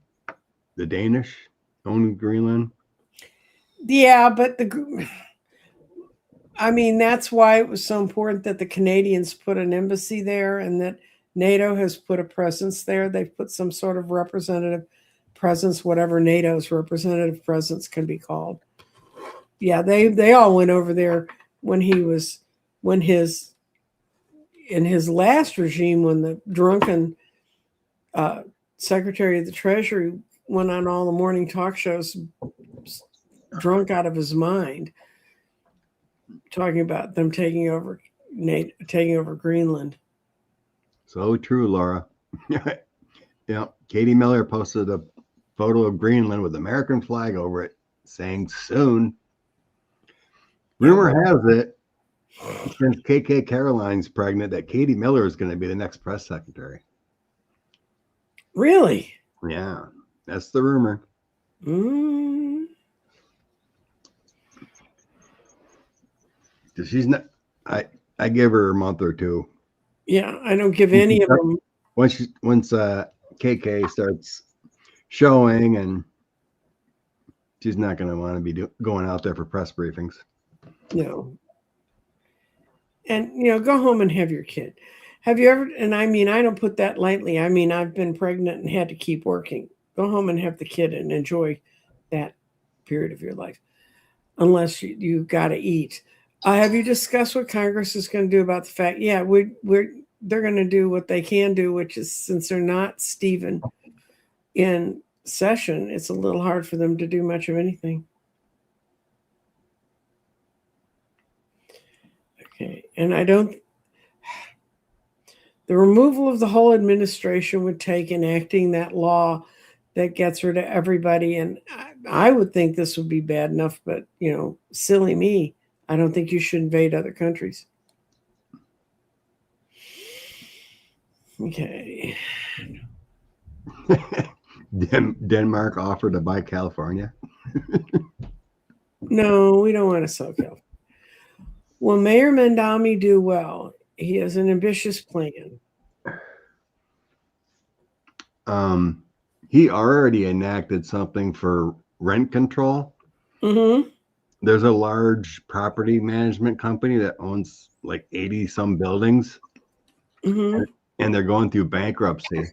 the Danish? own Greenland? Yeah, but that's why it was so important that the Canadians put an embassy there and that NATO has put a presence there. They've put some sort of representative presence, whatever NATO's representative presence can be called. Yeah, they all went over there when in his last regime, when the drunken Secretary of the Treasury went on all the morning talk shows drunk out of his mind, talking about them taking over Greenland. So true, Laura. Yeah, Katie Miller posted a photo of Greenland with the American flag over it, saying soon. Rumor has it, since KK Caroline's pregnant, that Katie Miller is going to be the next press secretary. Really? Yeah, that's the rumor. She's not. I give her a month or two. Yeah, I don't give any of them. Once KK starts showing, and she's not going to want to be going out there for press briefings. No. And go home and have your kid. Have you ever? And I don't put that lightly. I've been pregnant and had to keep working. Go home and have the kid and enjoy that period of your life, unless you got to eat. Have you discussed what Congress is going to do about the fact? Yeah, they're going to do what they can do, which is, since they're not Stephen in session, it's a little hard for them to do much of anything. Okay, and the removal of the whole administration would take enacting that law that gets rid of everybody. And I would think this would be bad enough, but silly me. I don't think you should invade other countries. Okay. Denmark offered to buy California. No, we don't want to sell California. Will Mayor Mandami do well? He has an ambitious plan. He already enacted something for rent control. Mm-hmm. There's a large property management company that owns like 80 some buildings. Mm-hmm. And they're going through bankruptcy.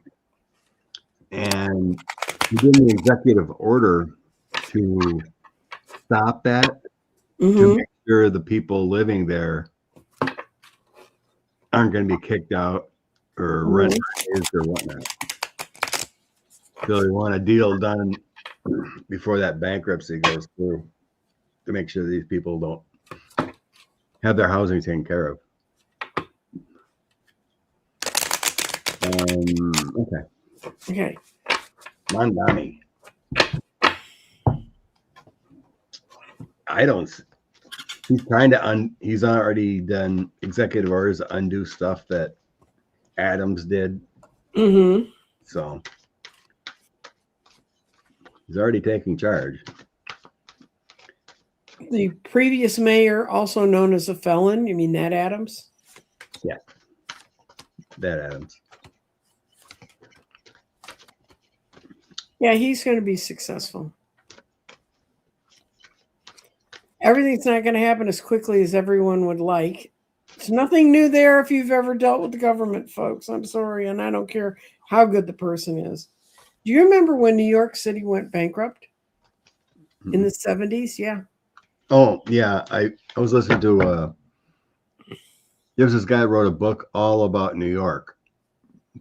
And he did an executive order to stop that, to make sure the people living there aren't going to be kicked out or rent raised or whatnot. So they want a deal done before that bankruptcy goes through to make sure these people don't have their housing taken care of. Okay. Mandami. He's trying to he's already done executive orders to undo stuff that Adams did. Mm-hmm. So he's already taking charge. The previous mayor, also known as a felon, you mean that Adams? Yeah. That Adams. Yeah, he's going to be successful. Everything's not going to happen as quickly as everyone would like. There's nothing new there if you've ever dealt with the government, folks. I'm sorry, and I don't care how good the person is. Do you remember when New York City went bankrupt in the 70s? Yeah. Oh, yeah. I was listening to there was this guy who wrote a book all about New York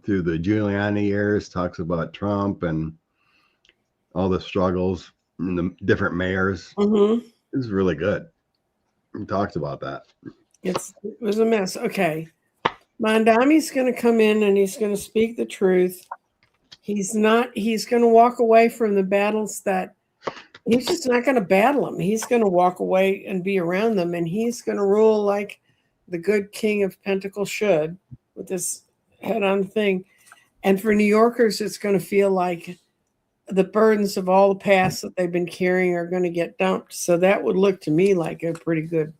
through the Giuliani years, talks about Trump and all the struggles and the different mayors. Mm-hmm. It was really good. He talks about that. It was a mess. Okay. Mandami's going to come in and he's going to speak the truth. He's going to walk away from the battles that he's just not going to battle them. He's going to walk away and be around them, and he's going to rule like the good king of Pentacles should, with this head-on thing. And for New Yorkers, it's going to feel like the burdens of all the past that they've been carrying are going to get dumped. So that would look to me like a pretty good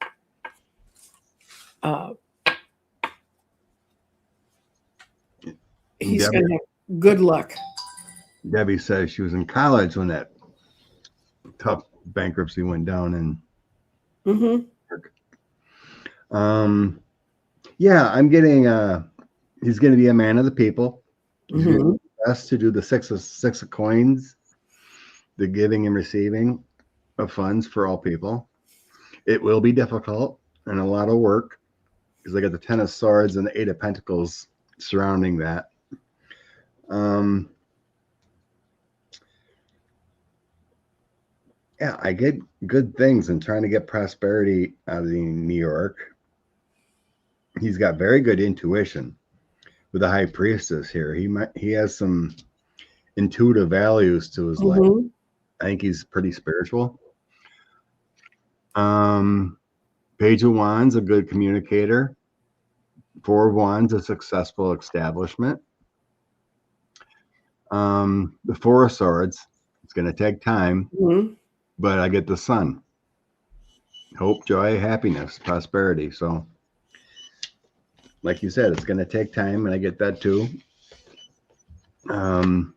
he's going to have good luck. Debbie says she was in college when that tough bankruptcy went down. And Mm-hmm. yeah, I'm getting he's going to be a man of the people. He's going to Mm-hmm. do his best to do the six of coins, the giving and receiving of funds for all people. It will be difficult and a lot of work because I got the 10 of swords and the 8 of pentacles surrounding that. Yeah, I get good things and trying to get prosperity out of New York. He's got very good intuition with the high priestess here. He has some intuitive values to his life. Mm-hmm. I think he's pretty spiritual. Page of Wands, a good communicator. 4 of Wands, a successful establishment. The 4 of Swords, it's going to take time, Mm-hmm. but I get the Sun. Hope, joy, happiness, prosperity. So, like you said, it's going to take time, and I get that too. In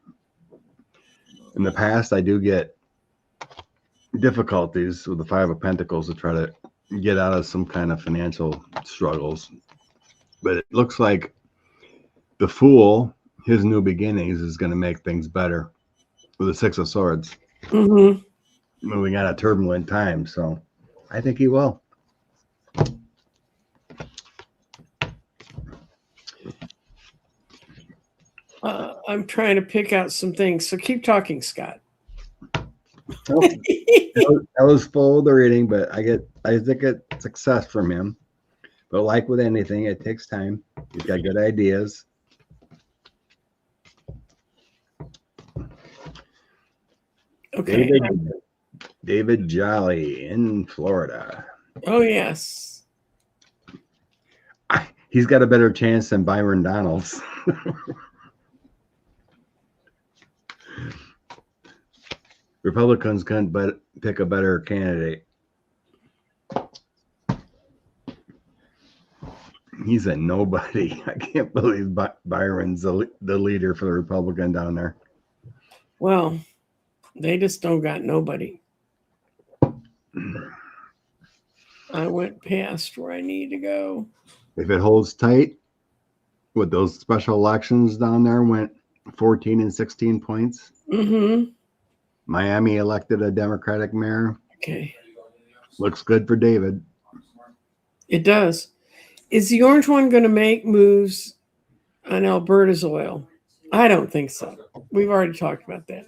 the past, I do get difficulties with the 5 of Pentacles to try to get out of some kind of financial struggles. But it looks like the Fool, his new beginnings, is going to make things better with the 6 of Swords. Mm-hmm. Moving out of turbulent times. So I think he will. I'm trying to pick out some things. So keep talking, Scott. Well, that was full of the reading, but I think it's success from him. But like with anything, it takes time. He's got good ideas. Okay. David Jolly in Florida. Oh, yes. He's got a better chance than Byron Donalds. Republicans couldn't pick a better candidate. He's a nobody. I can't believe Byron's the leader for the Republican down there. Well, they just don't got nobody. I went past where I need to go. If it holds tight with those special elections down there, went 14 and 16 points. Mm-hmm. Miami elected a Democratic mayor. Okay. Looks good for David. It does. Is the orange one going to make moves on Alberta's oil? I don't think so. We've already talked about that.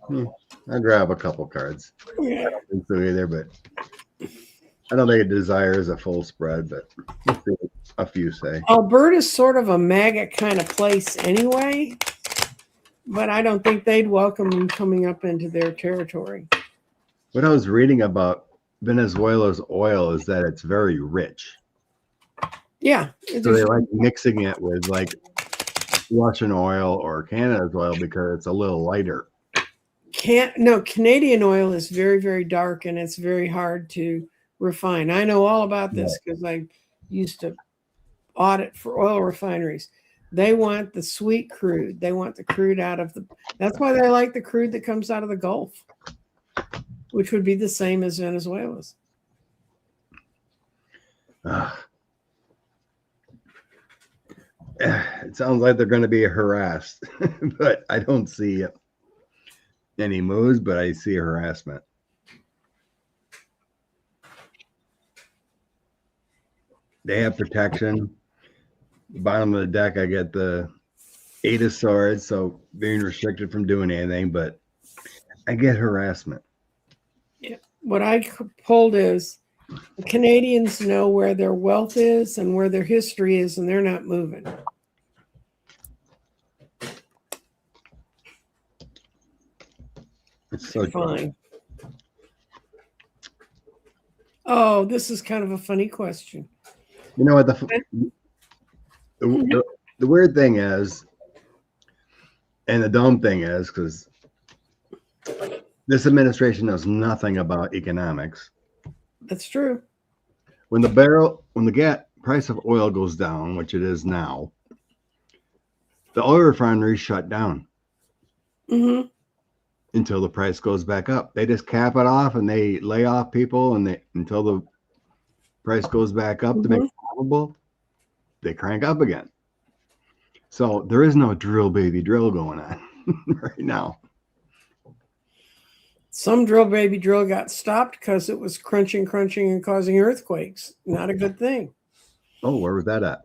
I'll grab a couple cards. Yeah. I don't think so either, but I don't think it desires a full spread, but a few say. Alberta's sort of a maggot kind of place anyway, but I don't think they'd welcome them coming up into their territory. What I was reading about Venezuela's oil is that it's very rich. Yeah. So they like mixing it with like Russian oil or Canada's oil because it's a little lighter. Canadian oil is very, very dark and it's very hard to refine. I know all about this because I used to audit for oil refineries. They want the sweet crude. They want the crude out of that's why they like the crude that comes out of the Gulf, which would be the same as Venezuela's. It sounds like they're going to be harassed, but I don't see any moves, but I see harassment. They have protection. Bottom of the deck, I get the 8 of Swords, so being restricted from doing anything, but I get harassment. Yeah. What I pulled is the Canadians know where their wealth is and where their history is, and they're not moving. It's so fine. Oh, this is kind of a funny question. You know what the weird thing is, and the dumb thing is, because this administration knows nothing about economics. That's true. When the price of oil goes down, which it is now, the oil refineries shut down. Mm-hmm. until the price goes back up. They just cap it off and they lay off people, and they until the price goes back up to make it profitable, they crank up again. So there is no drill baby drill going on right now. Some drill baby drill got stopped because it was crunching, and causing earthquakes. Not a good thing. Oh, where was that at?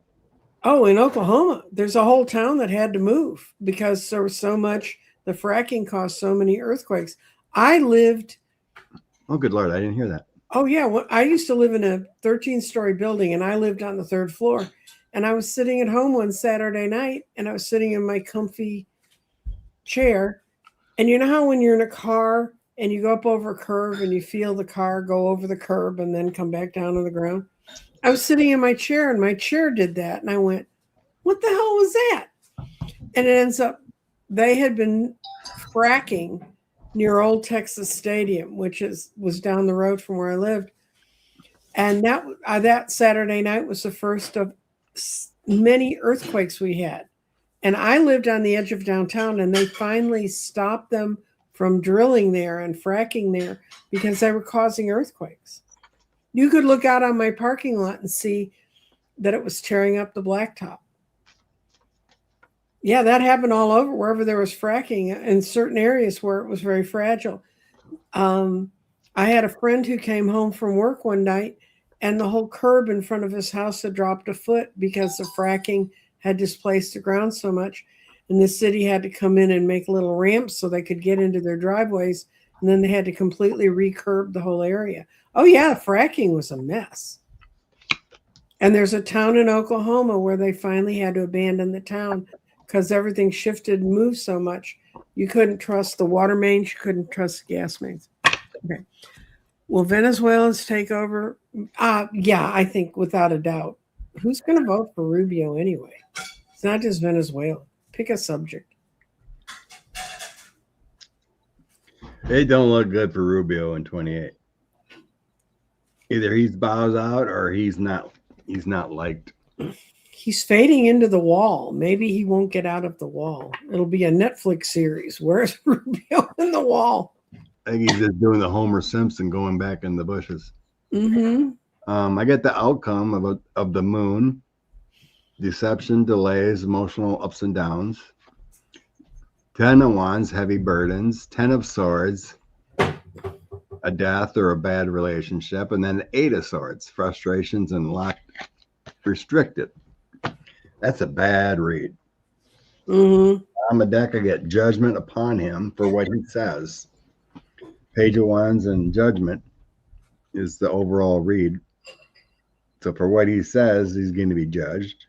Oh, in Oklahoma, there's a whole town that had to move because there was so much, the fracking caused so many earthquakes. I lived. Oh, good Lord, I didn't hear that. Oh, yeah. Well, I used to live in a 13-story building, and I lived on the third floor. And I was sitting at home one Saturday night, and I was sitting in my comfy chair. And you know how when you're in a car and you go up over a curve and you feel the car go over the curb and then come back down on the ground? I was sitting in my chair, and my chair did that. And I went, what the hell was that? And it ends up, they had been fracking near Old Texas Stadium, which was down the road from where I lived. And that Saturday night was the first of many earthquakes we had. And I lived on the edge of downtown, and they finally stopped them from drilling there and fracking there because they were causing earthquakes. You could look out on my parking lot and see that it was tearing up the blacktop. Yeah, that happened all over, wherever there was fracking in certain areas where it was very fragile. I had a friend who came home from work one night, and the whole curb in front of his house had dropped a foot because the fracking had displaced the ground so much. And the city had to come in and make little ramps so they could get into their driveways. And then they had to completely recurb the whole area. Oh, yeah, fracking was a mess. And there's a town in Oklahoma where they finally had to abandon the town because everything shifted and moved so much. You couldn't trust the water mains. You couldn't trust the gas mains. Okay. Will Venezuelans take over? Yeah, I think without a doubt. Who's going to vote for Rubio anyway? It's not just Venezuela. Pick a subject. It don't look good for Rubio in 28. Either he bows out or he's not liked. He's fading into the wall. Maybe he won't get out of the wall. It'll be a Netflix series. Where's Rubio in the wall? I think he's just doing the Homer Simpson going back in the bushes. Mm-hmm. I get the outcome of the moon. Deception, delays, emotional ups and downs. 10 of Wands, heavy burdens. 10 of Swords, a death or a bad relationship. And then 8 of Swords, frustrations and locked, restricted. That's a bad read. Mm-hmm. On the deck, I get judgment upon him for what he says. Page of Wands and judgment is the overall read. So for what he says, he's going to be judged.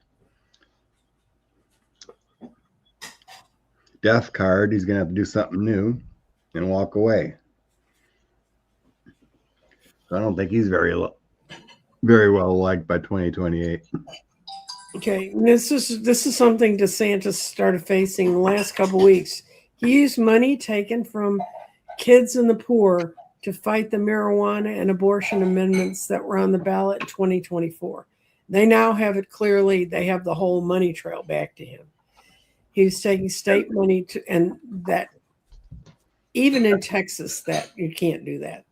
Death card, he's going to have to do something new and walk away. So I don't think he's very well liked by 2028. Okay, this is something DeSantis started facing the last couple of weeks. He used money taken from kids and the poor to fight the marijuana and abortion amendments that were on the ballot in 2024. They now have it clearly. They have the whole money trail back to him. He's taking state money and that even in Texas, that you can't do that.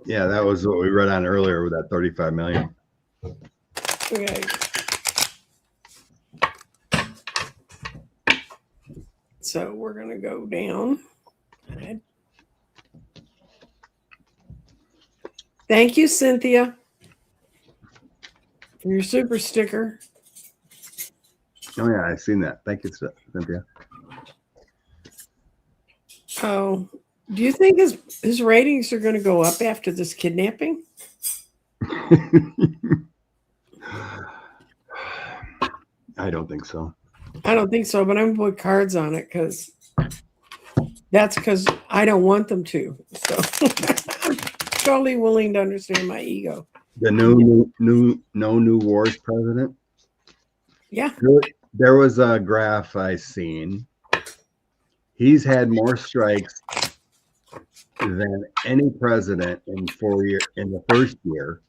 Yeah, that was what we read on earlier with that 35 million. Okay. So we're going to go down. Thank you, Cynthia, for your super sticker. Oh, yeah, I've seen that. Thank you, Cynthia. Oh, do you think his ratings are going to go up after this kidnapping? I don't think so. I don't think so, but I'm going to put cards on it because I don't want them to. So I'm totally willing to understand my ego. The no new wars president? Yeah. There was a graph I seen. He's had more strikes than any president in the first year,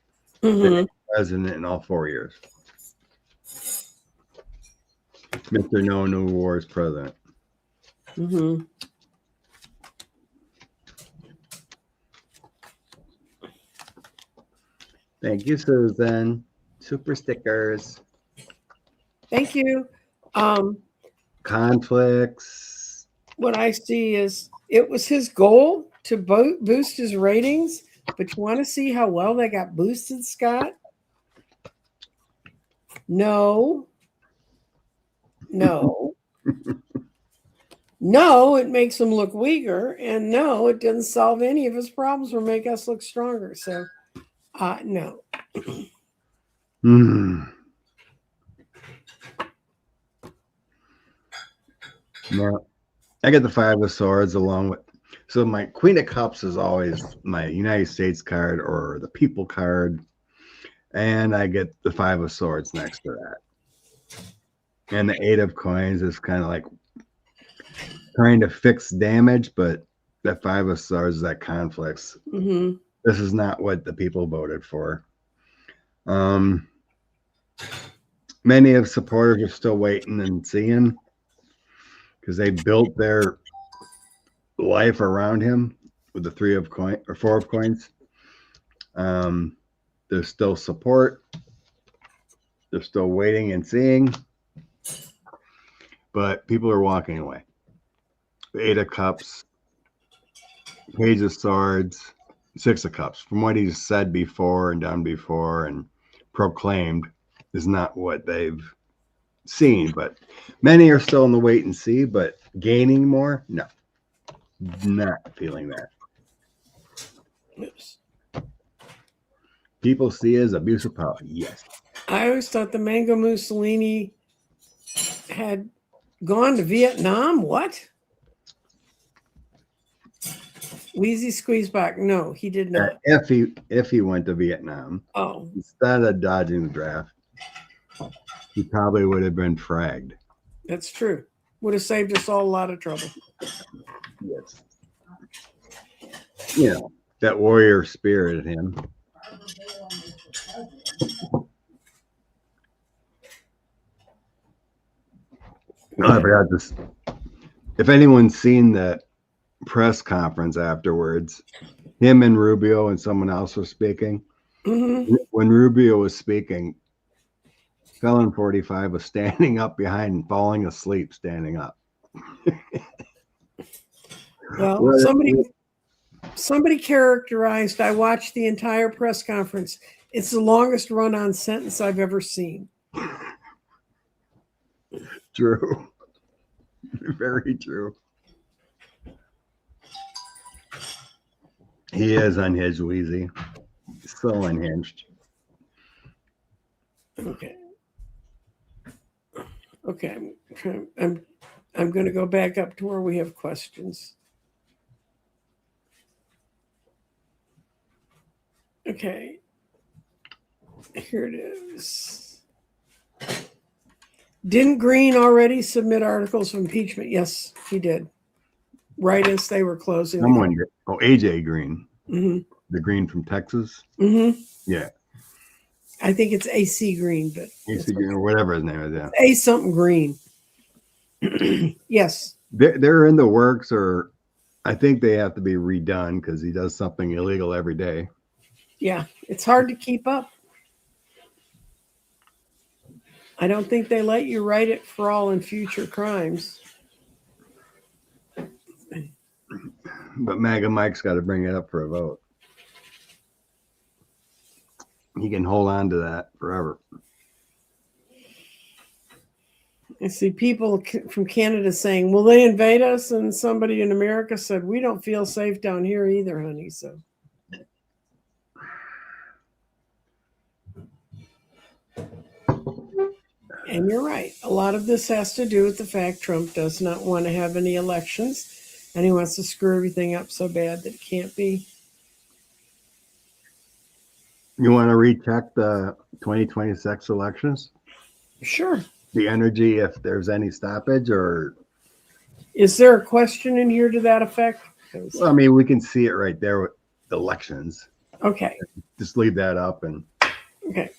than any president in all 4 years. Mr. No New Wars president. Mm-hmm. Thank you, Susan. Super stickers. Thank you. Conflicts. What I see is it was his goal to boost his ratings, but you want to see how well they got boosted, Scott? No. No. No, it makes him look weaker, and no, it didn't solve any of his problems or make us look stronger. So, no. No, I get the Five of Swords along with. So my Queen of Cups is always my United States card or the People card, and I get the Five of Swords next to that. And the Eight of Coins is kind of like trying to fix damage, but that Five of Swords is that conflicts. Mm-hmm. This is not what the people voted for. Many of supporters are still waiting and seeing because they built their life around him with the Three of Coins or Four of Coins. There's still support. They're still waiting and seeing, but people are walking away. The Eight of Cups, Page of Swords, Six of Cups. From what he's said before and done before and proclaimed is not what they've seen, but many are still in the wait and see, but gaining more, no, not feeling that. Oops. People see it as abuse of power. Yes. I always thought the Mango Mussolini had gone to Vietnam. What? Wheezy Squeezeback. No, he did not. If he went to Vietnam, instead of dodging the draft, he probably would have been fragged. That's true. Would have saved us all a lot of trouble. Yes. You know, that warrior spirit in him. Oh, I forgot this. If anyone's seen that press conference afterwards, him and Rubio and someone else were speaking. Mm-hmm. When Rubio was speaking, Felon 45 was standing up behind and falling asleep standing up. Well, somebody characterized, I watched the entire press conference. It's the longest run-on sentence I've ever seen. True. Very true. He is unhinged, Wheezy. So unhinged. Okay. Okay. I'm going to go back up to where we have questions. Okay. Here it is. Didn't Green already submit articles of impeachment? Yes, he did. Right as they were closing. Someone did. Oh, AJ Green. Mm-hmm. The Green from Texas. Mm-hmm. Yeah. I think it's AC Green, but AC Green or whatever his name is. Yeah. A something Green. Yes. They're in the works, or I think they have to be redone because he does something illegal every day. Yeah, it's hard to keep up. I don't think they let you write it for all in future crimes. But MAGA Mike's got to bring it up for a vote. He can hold on to that forever. I see people from Canada saying, will they invade us? And somebody in America said, we don't feel safe down here either, honey. So. And you're right. A lot of this has to do with the fact Trump does not want to have any elections, and he wants to screw everything up so bad that it can't be. You want to recheck the 2026 elections? Sure. The energy, if there's any stoppage, or is there a question in here to that effect? Well, I mean, we can see it right there with elections. Okay. Just leave that up and. Okay.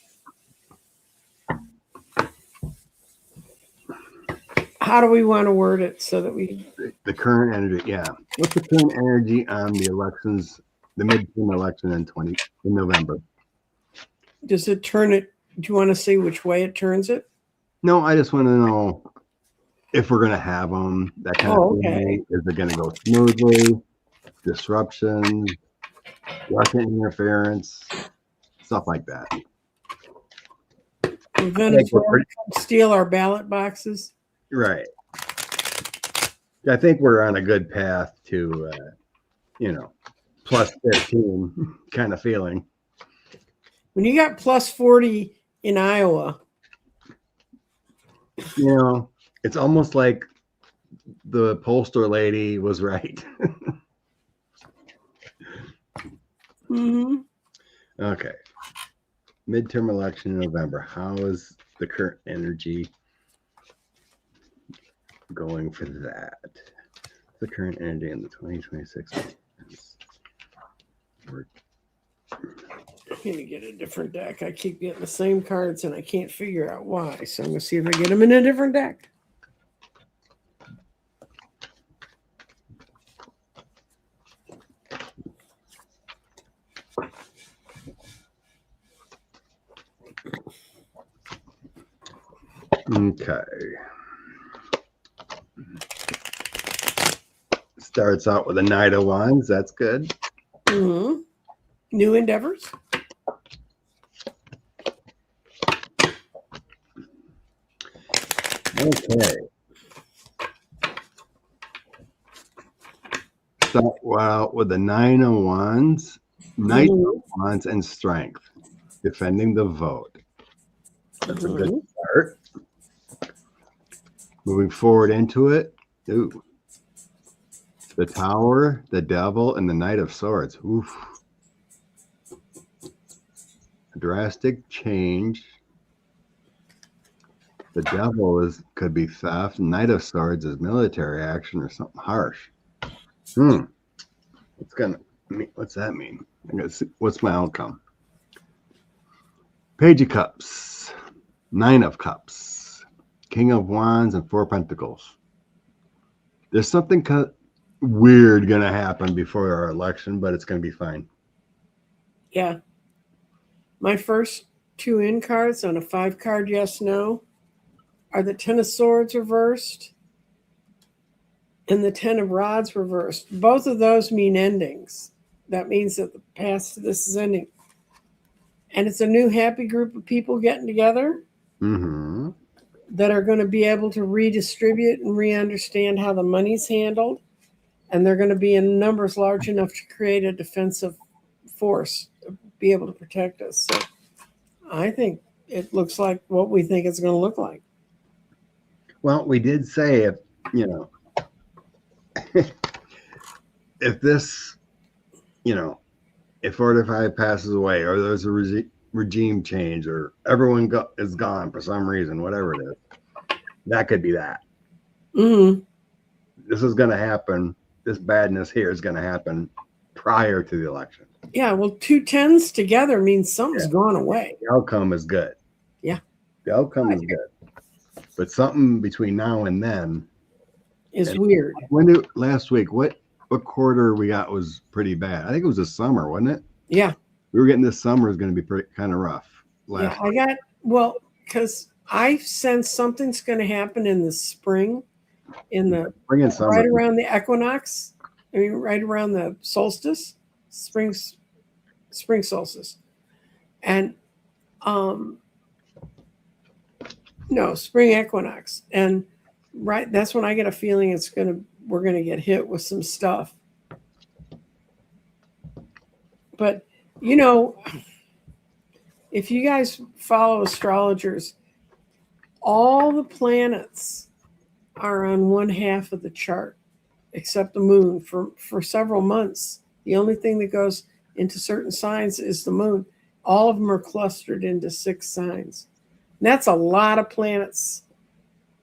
how do we want to word it so that we? The current energy, yeah. What's the current energy on the elections, the midterm election in November? Does it turn it? Do you want to see which way it turns it? No, I just want to know if we're going to have them. That kind of Okay. thing. Is it going to go smoothly? Disruptions, Russian interference, stuff like that. Venezuela steal our ballot boxes. Right. I think we're on a good path to, plus 15 kind of feeling. When you got plus 40 in Iowa, it's almost like the pollster lady was right. Mm-hmm. Okay. Midterm election in November. How is the current energy going for that? The current energy in the 2026. I'm going to get a different deck. I keep getting the same cards and I can't figure out why. So I'm going to see if I get them in a different deck. Okay. Starts out with a Knight of Wands. That's good. Mm-hmm. New endeavors. Okay. Start out with the Nine of Wands, Knight of Wands, and Strength. Defending the vote. That's a good start. Moving forward into it. Ooh. The Tower, the Devil, and the Knight of Swords. Oof. A drastic change. The Devil could be theft. Knight of Swords is military action or something harsh. What's that mean? What's my outcome? Page of Cups, Nine of Cups, King of Wands, and Four Pentacles. There's something weird going to happen before our election, but it's going to be fine. Yeah. My first two in cards on a 5-card yes, no are the 10 of Swords reversed and the 10 of Rods reversed. Both of those mean endings. That means that the past to this is ending. And it's a new happy group of people getting together that are going to be able to redistribute and re-understand how the money's handled. And they're going to be in numbers large enough to create a defensive force to be able to protect us. So I think it looks like what we think it's going to look like. Well, we did say if this, if 45 passes away or there's a regime change or everyone is gone for some reason, whatever it is, that could be that. This is going to happen. This badness here is going to happen prior to the election. Yeah, well, 2 10s together means something's gone away. The outcome is good. Yeah. The outcome is good. But something between now and then is weird. Last week, what quarter we got was pretty bad. I think it was the summer, wasn't it? Yeah. We were getting this summer is going to be kind of rough. Because I sense something's going to happen in the spring, summer. Right around the equinox. I mean, right around the solstice, spring solstice. And spring equinox. And that's when I get a feeling we're going to get hit with some stuff. But, if you guys follow astrologers, all the planets are on one half of the chart, except the moon for several months. The only thing that goes into certain signs is the moon. All of them are clustered into 6 signs. And that's a lot of planets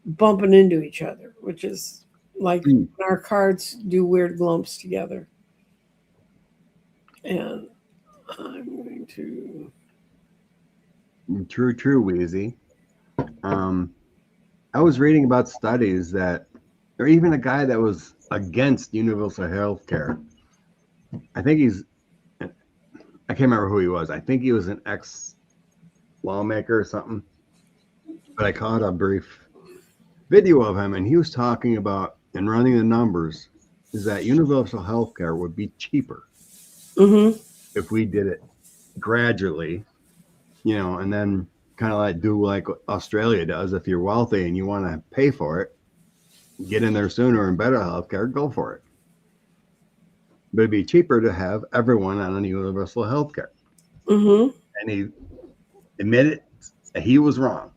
bumping into each other, which is like when our cards do weird glumps together. And I'm going to... True, Wheezy. I was reading about studies that, or even a guy that was against universal health care. I think I can't remember who he was. I think he was an ex lawmaker or something. But I caught a brief video of him, and he was talking about and running the numbers is that universal health care would be cheaper Mm-hmm. if we did it gradually, and then kind of do like what Australia does. If you're wealthy and you want to pay for it, get in there sooner and better health care, go for it. But it'd be cheaper to have everyone on a universal health care. Mm-hmm. And he admitted he was wrong.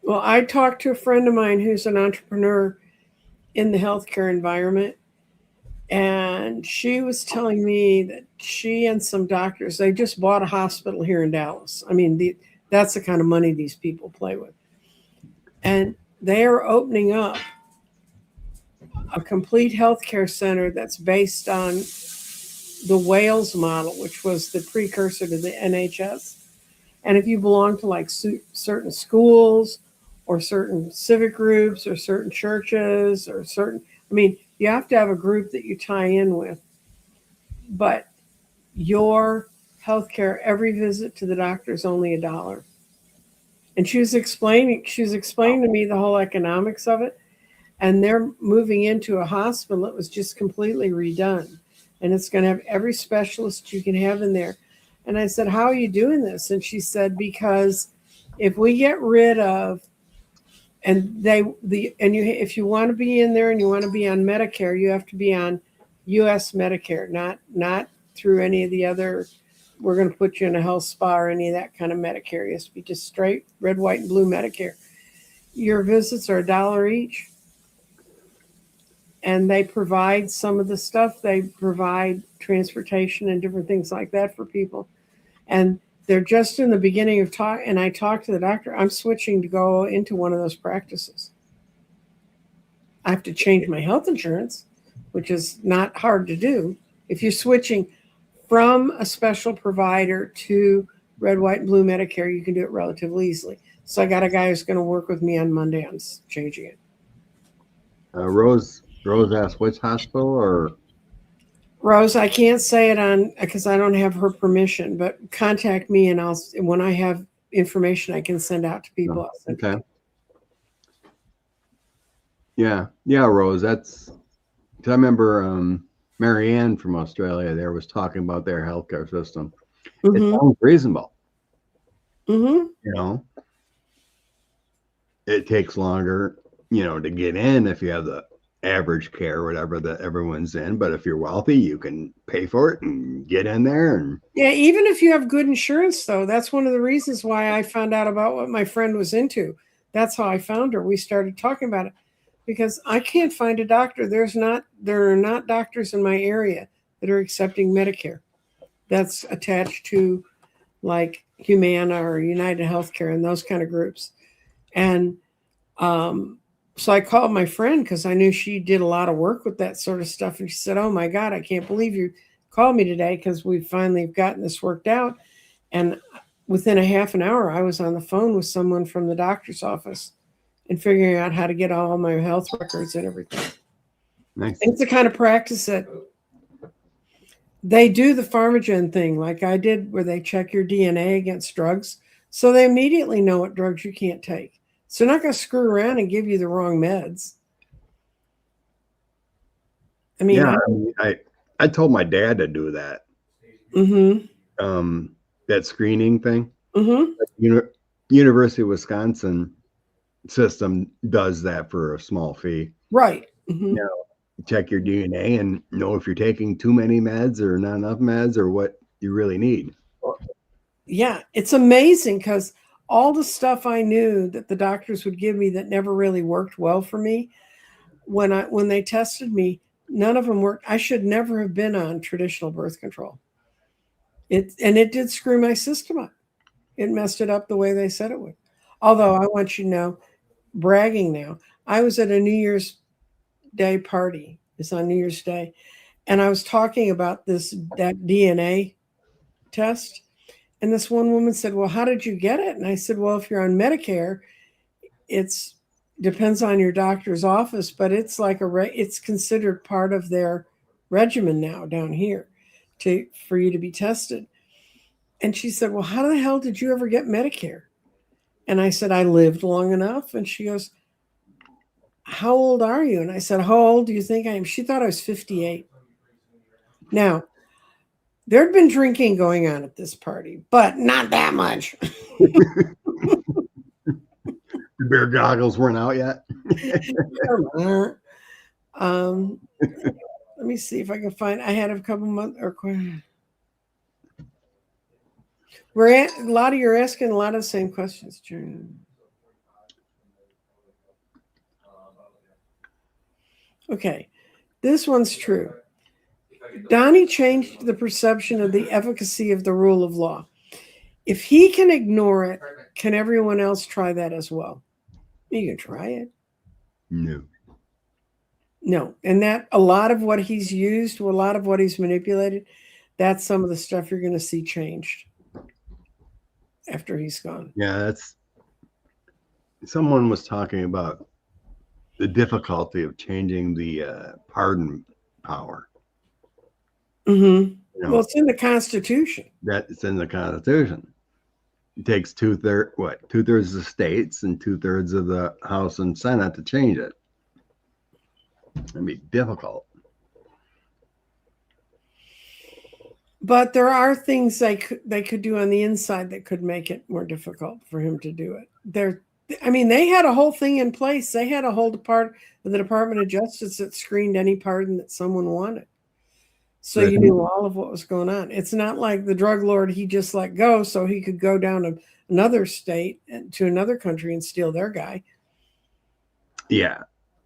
Well, I talked to a friend of mine who's an entrepreneur in the healthcare environment, and she was telling me that she and some doctors, they just bought a hospital here in Dallas. I mean, that's the kind of money these people play with. And they are opening up a complete healthcare center that's based on the Wales model, which was the precursor to the NHS. And if you belong to like certain schools or certain civic groups or certain churches or you have to have a group that you tie in with. But your healthcare, every visit to the doctor is only $1. And she was explaining to me the whole economics of it. And they're moving into a hospital that was just completely redone. And it's going to have every specialist you can have in there. And I said, how are you doing this? And she said, because if we get rid of, if you want to be in there and you want to be on Medicare, you have to be on U.S. Medicare, not through any of the other, we're going to put you in a health spa or any of that kind of Medicare. It has to be just straight red, white, and blue Medicare. Your visits are $1 each. And they provide some of the stuff. They provide transportation and different things like that for people. And they're just in the beginning of talk. And I talked to the doctor. I'm switching to go into one of those practices. I have to change my health insurance, which is not hard to do. If you're switching from a special provider to red, white, and blue Medicare, you can do it relatively easily. So I got a guy who's going to work with me on Monday on changing it. Rose asked which hospital or? Rose, I can't say it because I don't have her permission, but contact me and when I have information I can send out to people. No. Okay. Yeah, Rose. That's because I remember Marianne from Australia there was talking about their healthcare system. Mm-hmm. It sounds reasonable. Mm-hmm. It takes longer, to get in if you have the average care, whatever that everyone's in. But if you're wealthy, you can pay for it and get in there. And yeah, even if you have good insurance, though, that's one of the reasons why I found out about what my friend was into. That's how I found her. We started talking about it because I can't find a doctor. There are not doctors in my area that are accepting Medicare that's attached to like Humana or United Healthcare and those kind of groups. And so I called my friend because I knew she did a lot of work with that sort of stuff. And she said, oh my God, I can't believe you called me today because we finally gotten this worked out. And within a half an hour, I was on the phone with someone from the doctor's office and figuring out how to get all my health records and everything. Nice. It's the kind of practice that they do the pharmagen thing like I did where they check your DNA against drugs. So they immediately know what drugs you can't take. So they're not going to screw around and give you the wrong meds. I mean, yeah, I told my dad to do that. Mm-hmm. That screening thing. Mm-hmm. University of Wisconsin system does that for a small fee. Right. Mm-hmm. Check your DNA and know if you're taking too many meds or not enough meds or what you really need. Yeah, it's amazing because all the stuff I knew that the doctors would give me that never really worked well for me, when they tested me, none of them worked. I should never have been on traditional birth control. It did screw my system up. It messed it up the way they said it would. Although I want you to know, bragging now, I was at a New Year's Day party. It's on New Year's Day. And I was talking about that DNA test. And this one woman said, well, how did you get it? And I said, well, if you're on Medicare, it's depends on your doctor's office, but it's like it's considered part of their regimen now down here for you to be tested. And she said, well, how the hell did you ever get Medicare? And I said, I lived long enough. And she goes, how old are you? And I said, how old do you think I am? She thought I was 58. Now, there'd been drinking going on at this party, but not that much. The beer goggles weren't out yet. Let me see if I can find. I had a couple months or. A lot of you're asking a lot of the same questions, June. Okay, this one's true. Donnie changed the perception of the efficacy of the rule of law. If he can ignore it, can everyone else try that as well? You can try it. No. And that a lot of what he's used, a lot of what he's manipulated, that's some of the stuff you're going to see changed after he's gone. Yeah, someone was talking about the difficulty of changing the pardon power. Mm-hmm. Well, it's in the Constitution. It's in the Constitution. It takes two-thirds of the states and 2/3 of the House and Senate to change it. It'd be difficult. But there are things they could do on the inside that could make it more difficult for him to do it. They had a whole thing in place. They had a whole part of the Department of Justice that screened any pardon that someone wanted. So you knew all of what was going on. It's not like the drug lord he just let go so he could go down to another state and to another country and steal their guy. Yeah.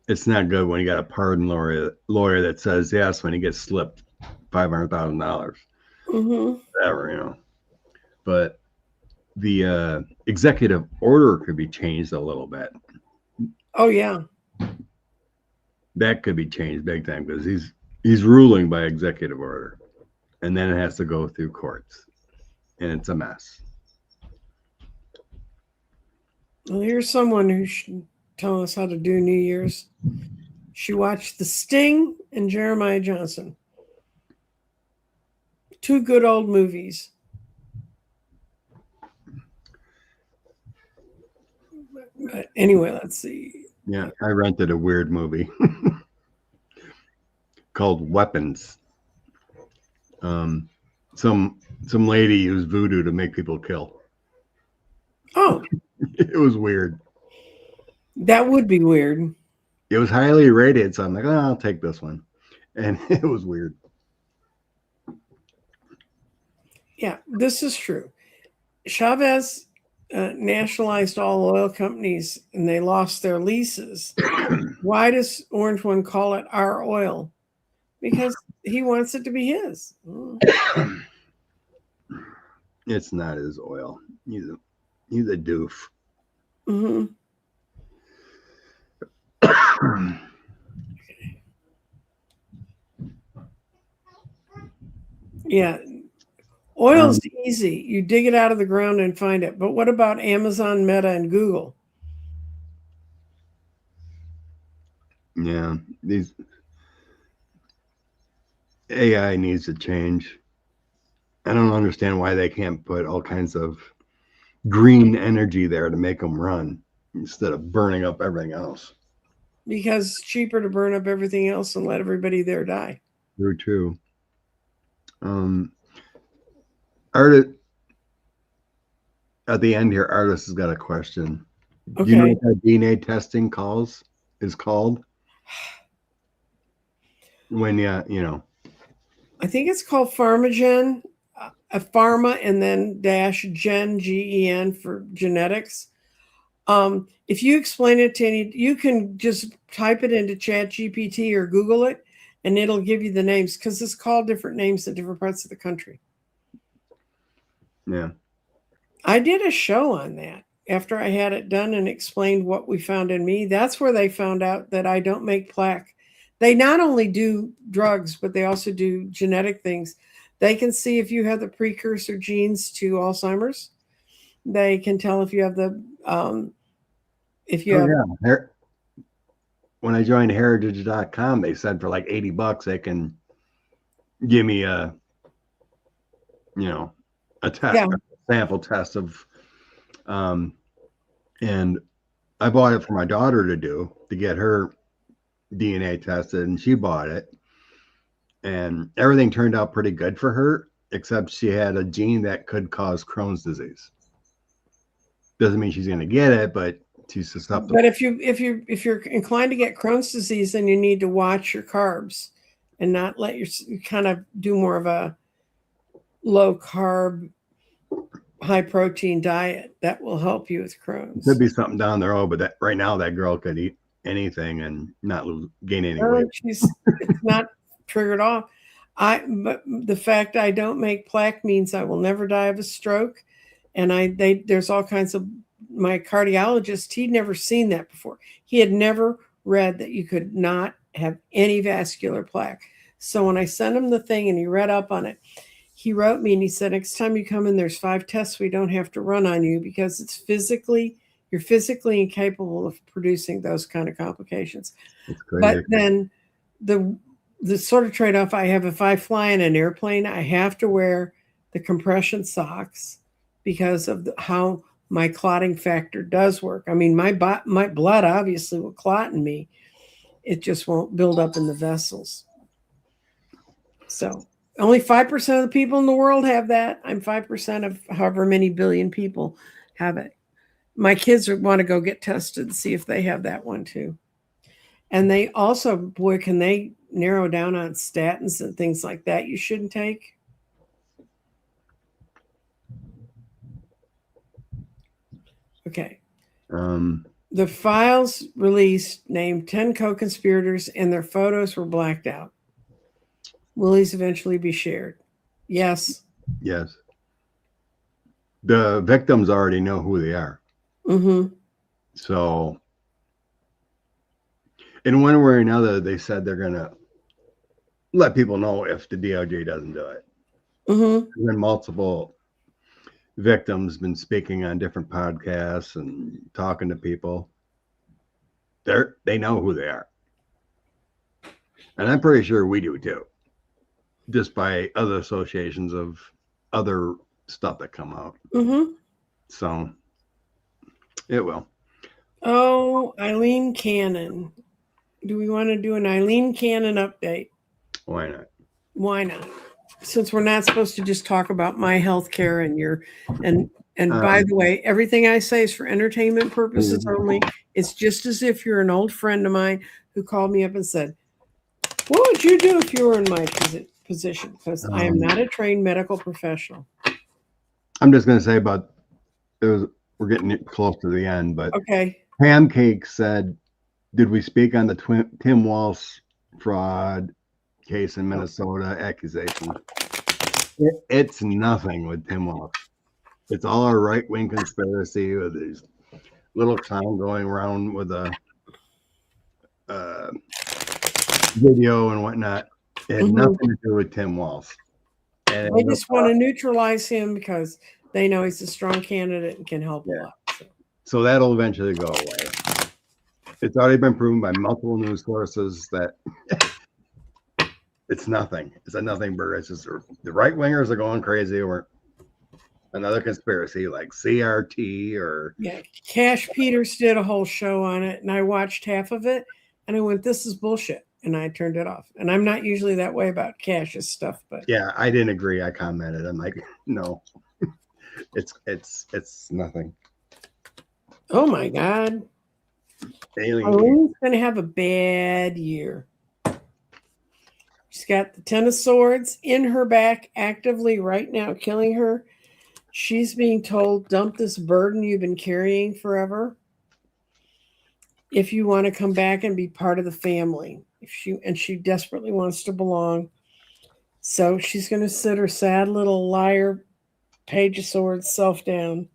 It's not good when you got a pardon lawyer that says yes when he gets slipped $500,000. Mm-hmm. Whatever, But the executive order could be changed a little bit. Oh, yeah. That could be changed big time because he's ruling by executive order. And then it has to go through courts. And it's a mess. Well, here's someone who should tell us how to do New Year's. She watched The Sting and Jeremiah Johnson. 2 good old movies. But anyway, let's see. Yeah, I rented a weird movie called Weapons. Some lady used voodoo to make people kill. Oh. It was weird. That would be weird. It was highly rated, so I'm like, I'll take this one. And it was weird. Yeah, this is true. Chavez nationalized all oil companies and they lost their leases. Why does Orange One call it our oil? Because he wants it to be his. It's not his oil. He's a doof. Mm-hmm. Yeah. Oil's easy. You dig it out of the ground and find it. But what about Amazon, Meta, and Google? Yeah, these AI needs to change. I don't understand why they can't put all kinds of green energy there to make them run instead of burning up everything else. Because it's cheaper to burn up everything else and let everybody there die. True. At the end here, Artist has got a question. Okay. Do you know what that DNA testing is called? When I think it's called Pharmagen, a pharma and then -gen, GEN for genetics. If you explain it to you can just type it into ChatGPT or Google it, and it'll give you the names because it's called different names in different parts of the country. Yeah. I did a show on that after I had it done and explained what we found in me. That's where they found out that I don't make plaque. They not only do drugs, but they also do genetic things. They can see if you have the precursor genes to Alzheimer's. They can tell if you have the If you Oh have, yeah. When I joined heritage.com, they said for like $80 they can give me a, you know, a test, yeah, a sample test of, um, and I bought it for my daughter to get her DNA tested, and she bought it, and everything turned out pretty good for her, except she had a gene that could cause Crohn's disease. Doesn't mean she's going to get it, but she's susceptible. but if you're inclined to get Crohn's disease, then you need to watch your carbs and not let your kind of do more of a low carb, high protein diet. That will help you with Crohn's. Could be something down the road, but that right now that girl could eat anything and not gain any weight. It's not triggered off. But the fact I don't make plaque means I will never die of a stroke. And there's all kinds of, my cardiologist, he'd never seen that before. He had never read that you could not have any vascular plaque. So when I sent him the thing and he read up on it, he wrote me and he said, next time you come in, there's 5 tests we don't have to run on you because you're physically incapable of producing those kind of complications. But then the sort of trade-off I have, if I fly in an airplane, I have to wear the compression socks because of how my clotting factor does work. I mean, my blood obviously will clot in me. It just won't build up in the vessels. So only 5% of the people in the world have that. I'm 5% of however many billion people have it. My kids want to go get tested to see if they have that one too. And they also, boy, can they narrow down on statins and things like that you shouldn't take. Okay. The files released named 10 co-conspirators and their photos were blacked out. Will these eventually be shared? Yes. Yes. The victims already know who they are. Mm-hmm. So, in one way or another, they said they're going to let people know if the DOJ doesn't do it. Mm-hmm. And then multiple victims been speaking on different podcasts and talking to people. They know who they are. And I'm pretty sure we do too. Just by other associations of other stuff that come out. Mm-hmm. So it will. Oh, Eileen Cannon. Do we want to do an Eileen Cannon update? Why not? Why not? Since we're not supposed to just talk about my health care and by the way, everything I say is for entertainment purposes only. It's just as if you're an old friend of mine who called me up and said, what would you do if you were in my position? Because I am not a trained medical professional. I'm just going to say about we're getting close to the end, but okay. Pancake said, did we speak on the Tim Walsh fraud case in Minnesota accusation? It's nothing with Tim Walsh. It's all a right-wing conspiracy with these little clown going around with a video and whatnot. It had nothing to do with Tim Walsh. And they just want to neutralize him because they know he's a strong candidate and can help a lot. So that'll eventually go away. It's already been proven by multiple news sources that it's nothing. It's a nothing burger. It's just the right wingers are going crazy, or another conspiracy like CRT or Cash Peters did a whole show on it, and I watched half of it, and I went, "This is bullshit," and I turned it off. And I'm not usually that way about Cash's stuff, but yeah, I didn't agree. I commented. I'm like, no, it's nothing. Oh my God. Eileen's going to have a bad year. She's got the 10 of Swords in her back actively right now, killing her. She's being told, dump this burden you've been carrying forever. If you want to come back and be part of the family. She desperately wants to belong. So she's going to sit her sad little liar, Page of Swords self down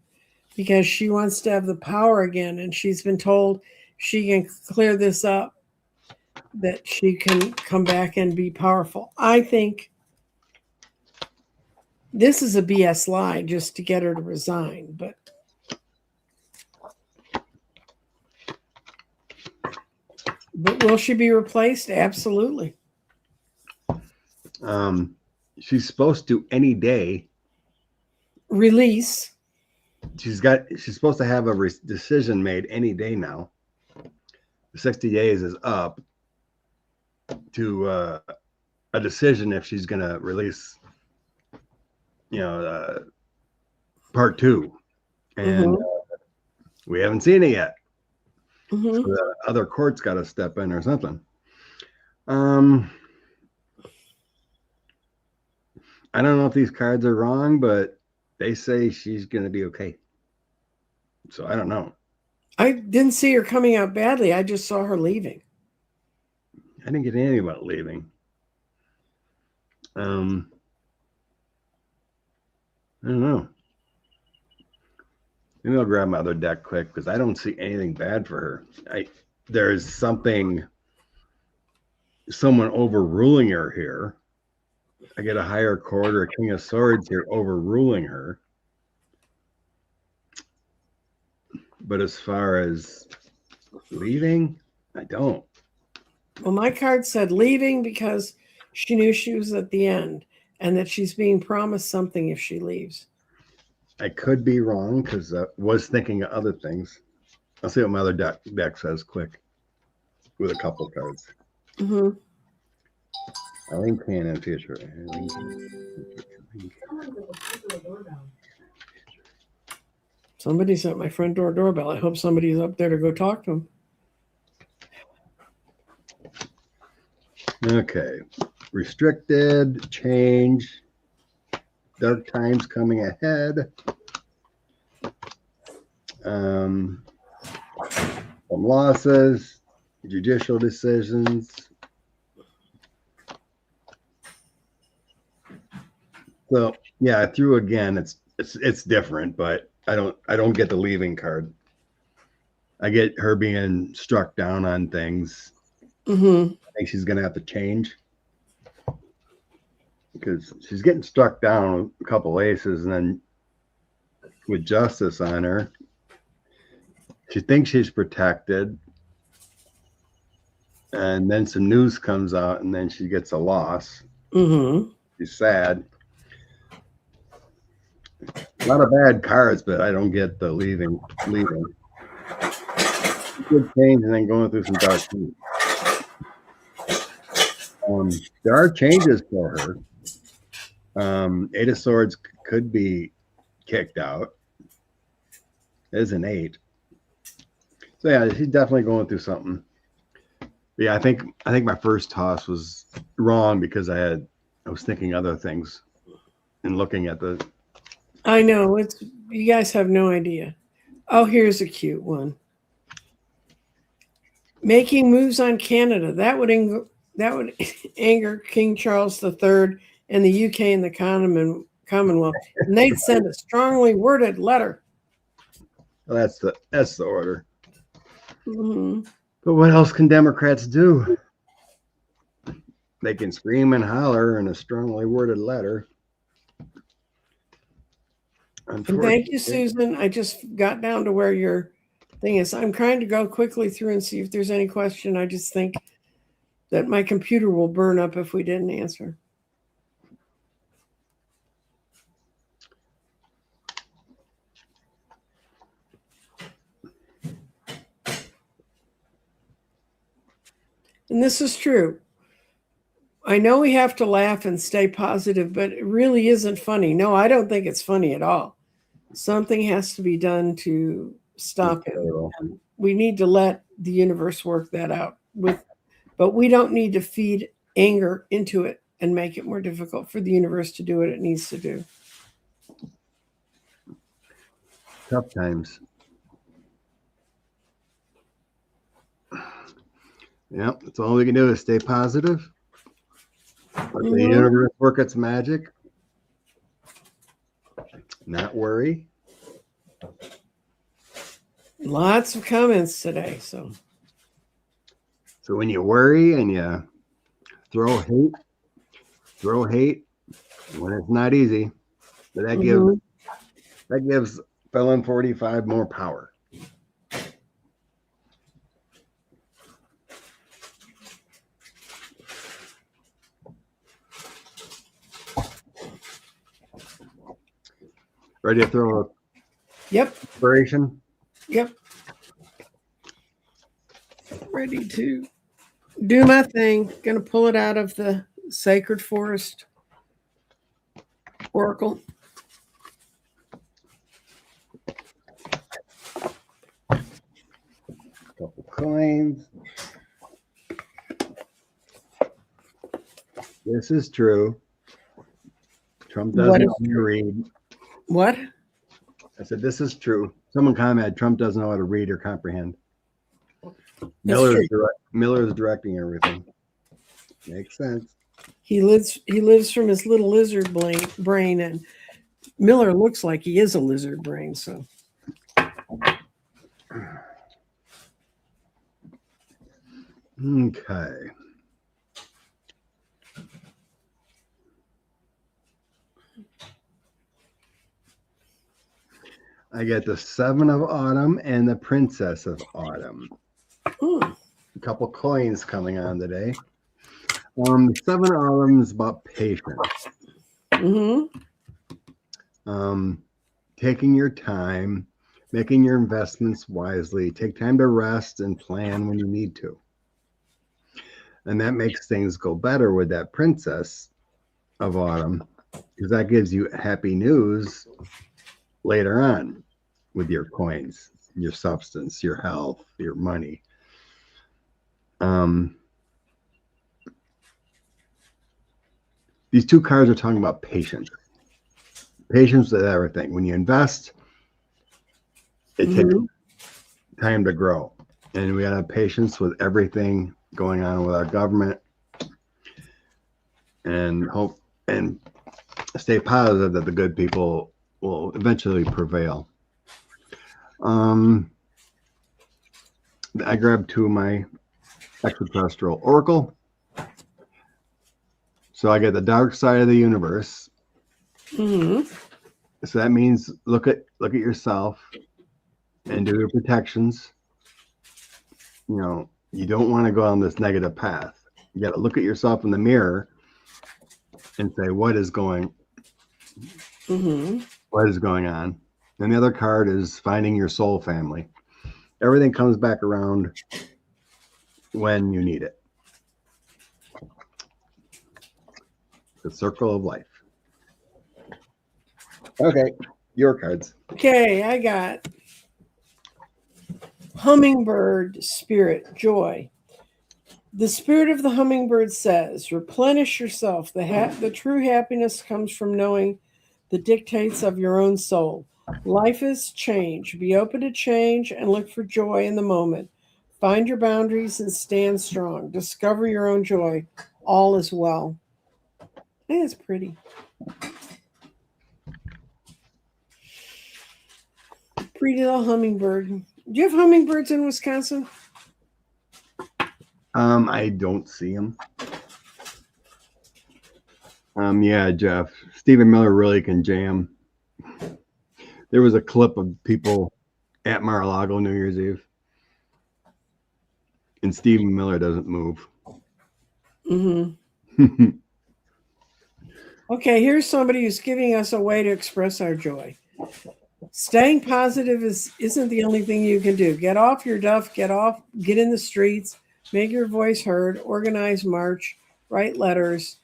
because she wants to have the power again. And she's been told she can clear this up, that she can come back and be powerful. I think this is a BS lie just to get her to resign, but But will she be replaced? Absolutely. She's supposed to any day. Release. She's supposed to have a decision made any day now. The 60 days is up to a decision if she's going to release, part 2. And we haven't seen it yet. So the other court's got to step in or something. I don't know if these cards are wrong, but they say she's going to be okay. So I don't know. I didn't see her coming out badly. I just saw her leaving. I didn't get anything about leaving. I don't know. Maybe I'll grab my other deck quick because I don't see anything bad for her. There's someone overruling her here. I get a higher court or a King of Swords here overruling her. But as far as leaving, I don't. Well, my card said leaving because she knew she was at the end and that she's being promised something if she leaves. I could be wrong because I was thinking of other things. I'll see what my other deck says quick with a couple cards. Eileen Cannon, future. Somebody's at my front doorbell. I hope somebody's up there to go talk to him. Okay. Restricted, change, dark times coming ahead. Some losses, judicial decisions. So yeah, I threw again. It's different, but I don't get the leaving card. I get her being struck down on things. I think she's gonna have to change because she's getting struck down a couple aces, and then with justice on her, she thinks she's protected, and then some news comes out, and then she gets a loss. She's sad. A lot of bad cards, but I don't get the leaving. Good change, and then going through some dark things. There are changes for her. 8 of Swords could be kicked out. There's an 8. So yeah, she's definitely going through something. But yeah, I think my first toss was wrong because I was thinking other things and looking at the. I know you guys have no idea. Oh, here's a cute one. Making moves on Canada. That would anger King Charles III and the UK and the Commonwealth, and they'd send a strongly worded letter. Well, that's the order. But what else can Democrats do? They can scream and holler in a strongly worded letter. And thank you, Susan. I just got down to where your thing is. I'm trying to go quickly through and see if there's any question. I just think that my computer will burn up if we didn't answer. And this is true. I know we have to laugh and stay positive, but it really isn't funny. No, I don't think it's funny at all. Something has to be done to stop it. And we need to let the universe work that out. But we don't need to feed anger into it and make it more difficult for the universe to do what it needs to do. Tough times. Yep, that's all we can do is stay positive. Let the universe work its magic. Not worry. Lots of comments today. So when you worry and you throw hate when it's not easy, but that gives Felon 45 more power. Ready to throw a Yep. inspiration? Yep. Ready to do my thing. Gonna pull it out of the Sacred Forest Oracle. Couple coins. This is true. Trump doesn't know how to read. What? I said, this is true. Someone commented, Trump doesn't know how to read or comprehend. Miller's directing everything. Makes sense. He lives from his little lizard brain, and Miller looks like he is a lizard brain. So, okay. I get the Seven of Autumn and the Princess of Autumn. A couple coins coming on today. The Seven of Autumn is about patience. Taking your time, making your investments wisely. Take time to rest and plan when you need to. And that makes things go better with that Princess of Autumn, because that gives you happy news later on with your coins, your substance, your health, your money. These two cards are talking about patience. Patience with everything. When you invest, it takes time to grow. And we gotta have patience with everything going on with our government, and hope and stay positive that the good people will eventually prevail. I grabbed two of my extraterrestrial oracle. So I get the dark side of the universe. So that means look at yourself and do your protections. You know, you don't want to go on this negative path. You got to look at yourself in the mirror and say, what is going on? And the other card is finding your soul family. Everything comes back around when you need it. The circle of life. Okay, your cards. Okay, I got Hummingbird Spirit Joy. The spirit of the hummingbird says, replenish yourself. The true happiness comes from knowing the dictates of your own soul. Life is change. Be open to change and look for joy in the moment. Find your boundaries and stand strong. Discover your own joy. All is well. I think it's pretty. Pretty little hummingbird. Do you have hummingbirds in Wisconsin? I don't see them. Yeah, Jeff. Stephen Miller really can jam. There was a clip of people at Mar-a-Lago New Year's Eve, and Stephen Miller doesn't move. Okay, here's somebody who's giving us a way to express our joy. Staying positive isn't the only thing you can do. Get off your duff, get in the streets, make your voice heard, organize, march, write letters,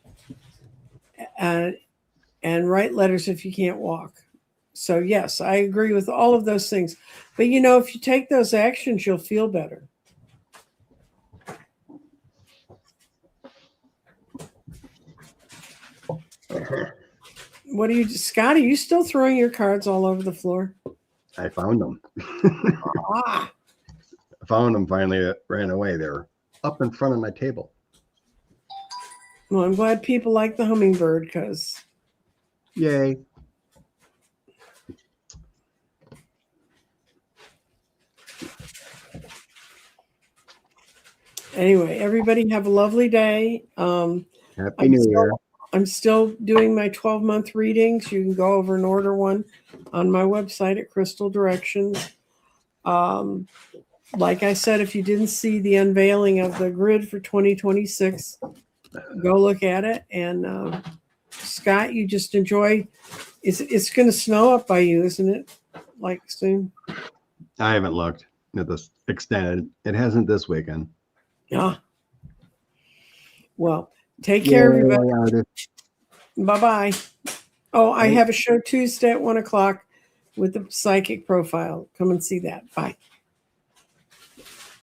and write letters if you can't walk. So yes, I agree with all of those things. But you know, if you take those actions, you'll feel better. What are you, Scott? Are you still throwing your cards all over the floor? I found them. I found them finally. That ran away. They're up in front of my table. Well, I'm glad people like the hummingbird because. Yay. Anyway, everybody have a lovely day. Happy New Year. I'm still doing my 12-month readings. You can go over and order one on my website at Crystal Directions. Like I said, if you didn't see the unveiling of the grid for 2026, go look at it. And Scott, you just enjoy. It's going to snow up by you, isn't it? Like soon. I haven't looked at this extended. It hasn't this weekend. Yeah. Well, take care, everybody. Bye bye. Oh, I have a show Tuesday at 1:00 with the psychic profile. Come and see that. Bye.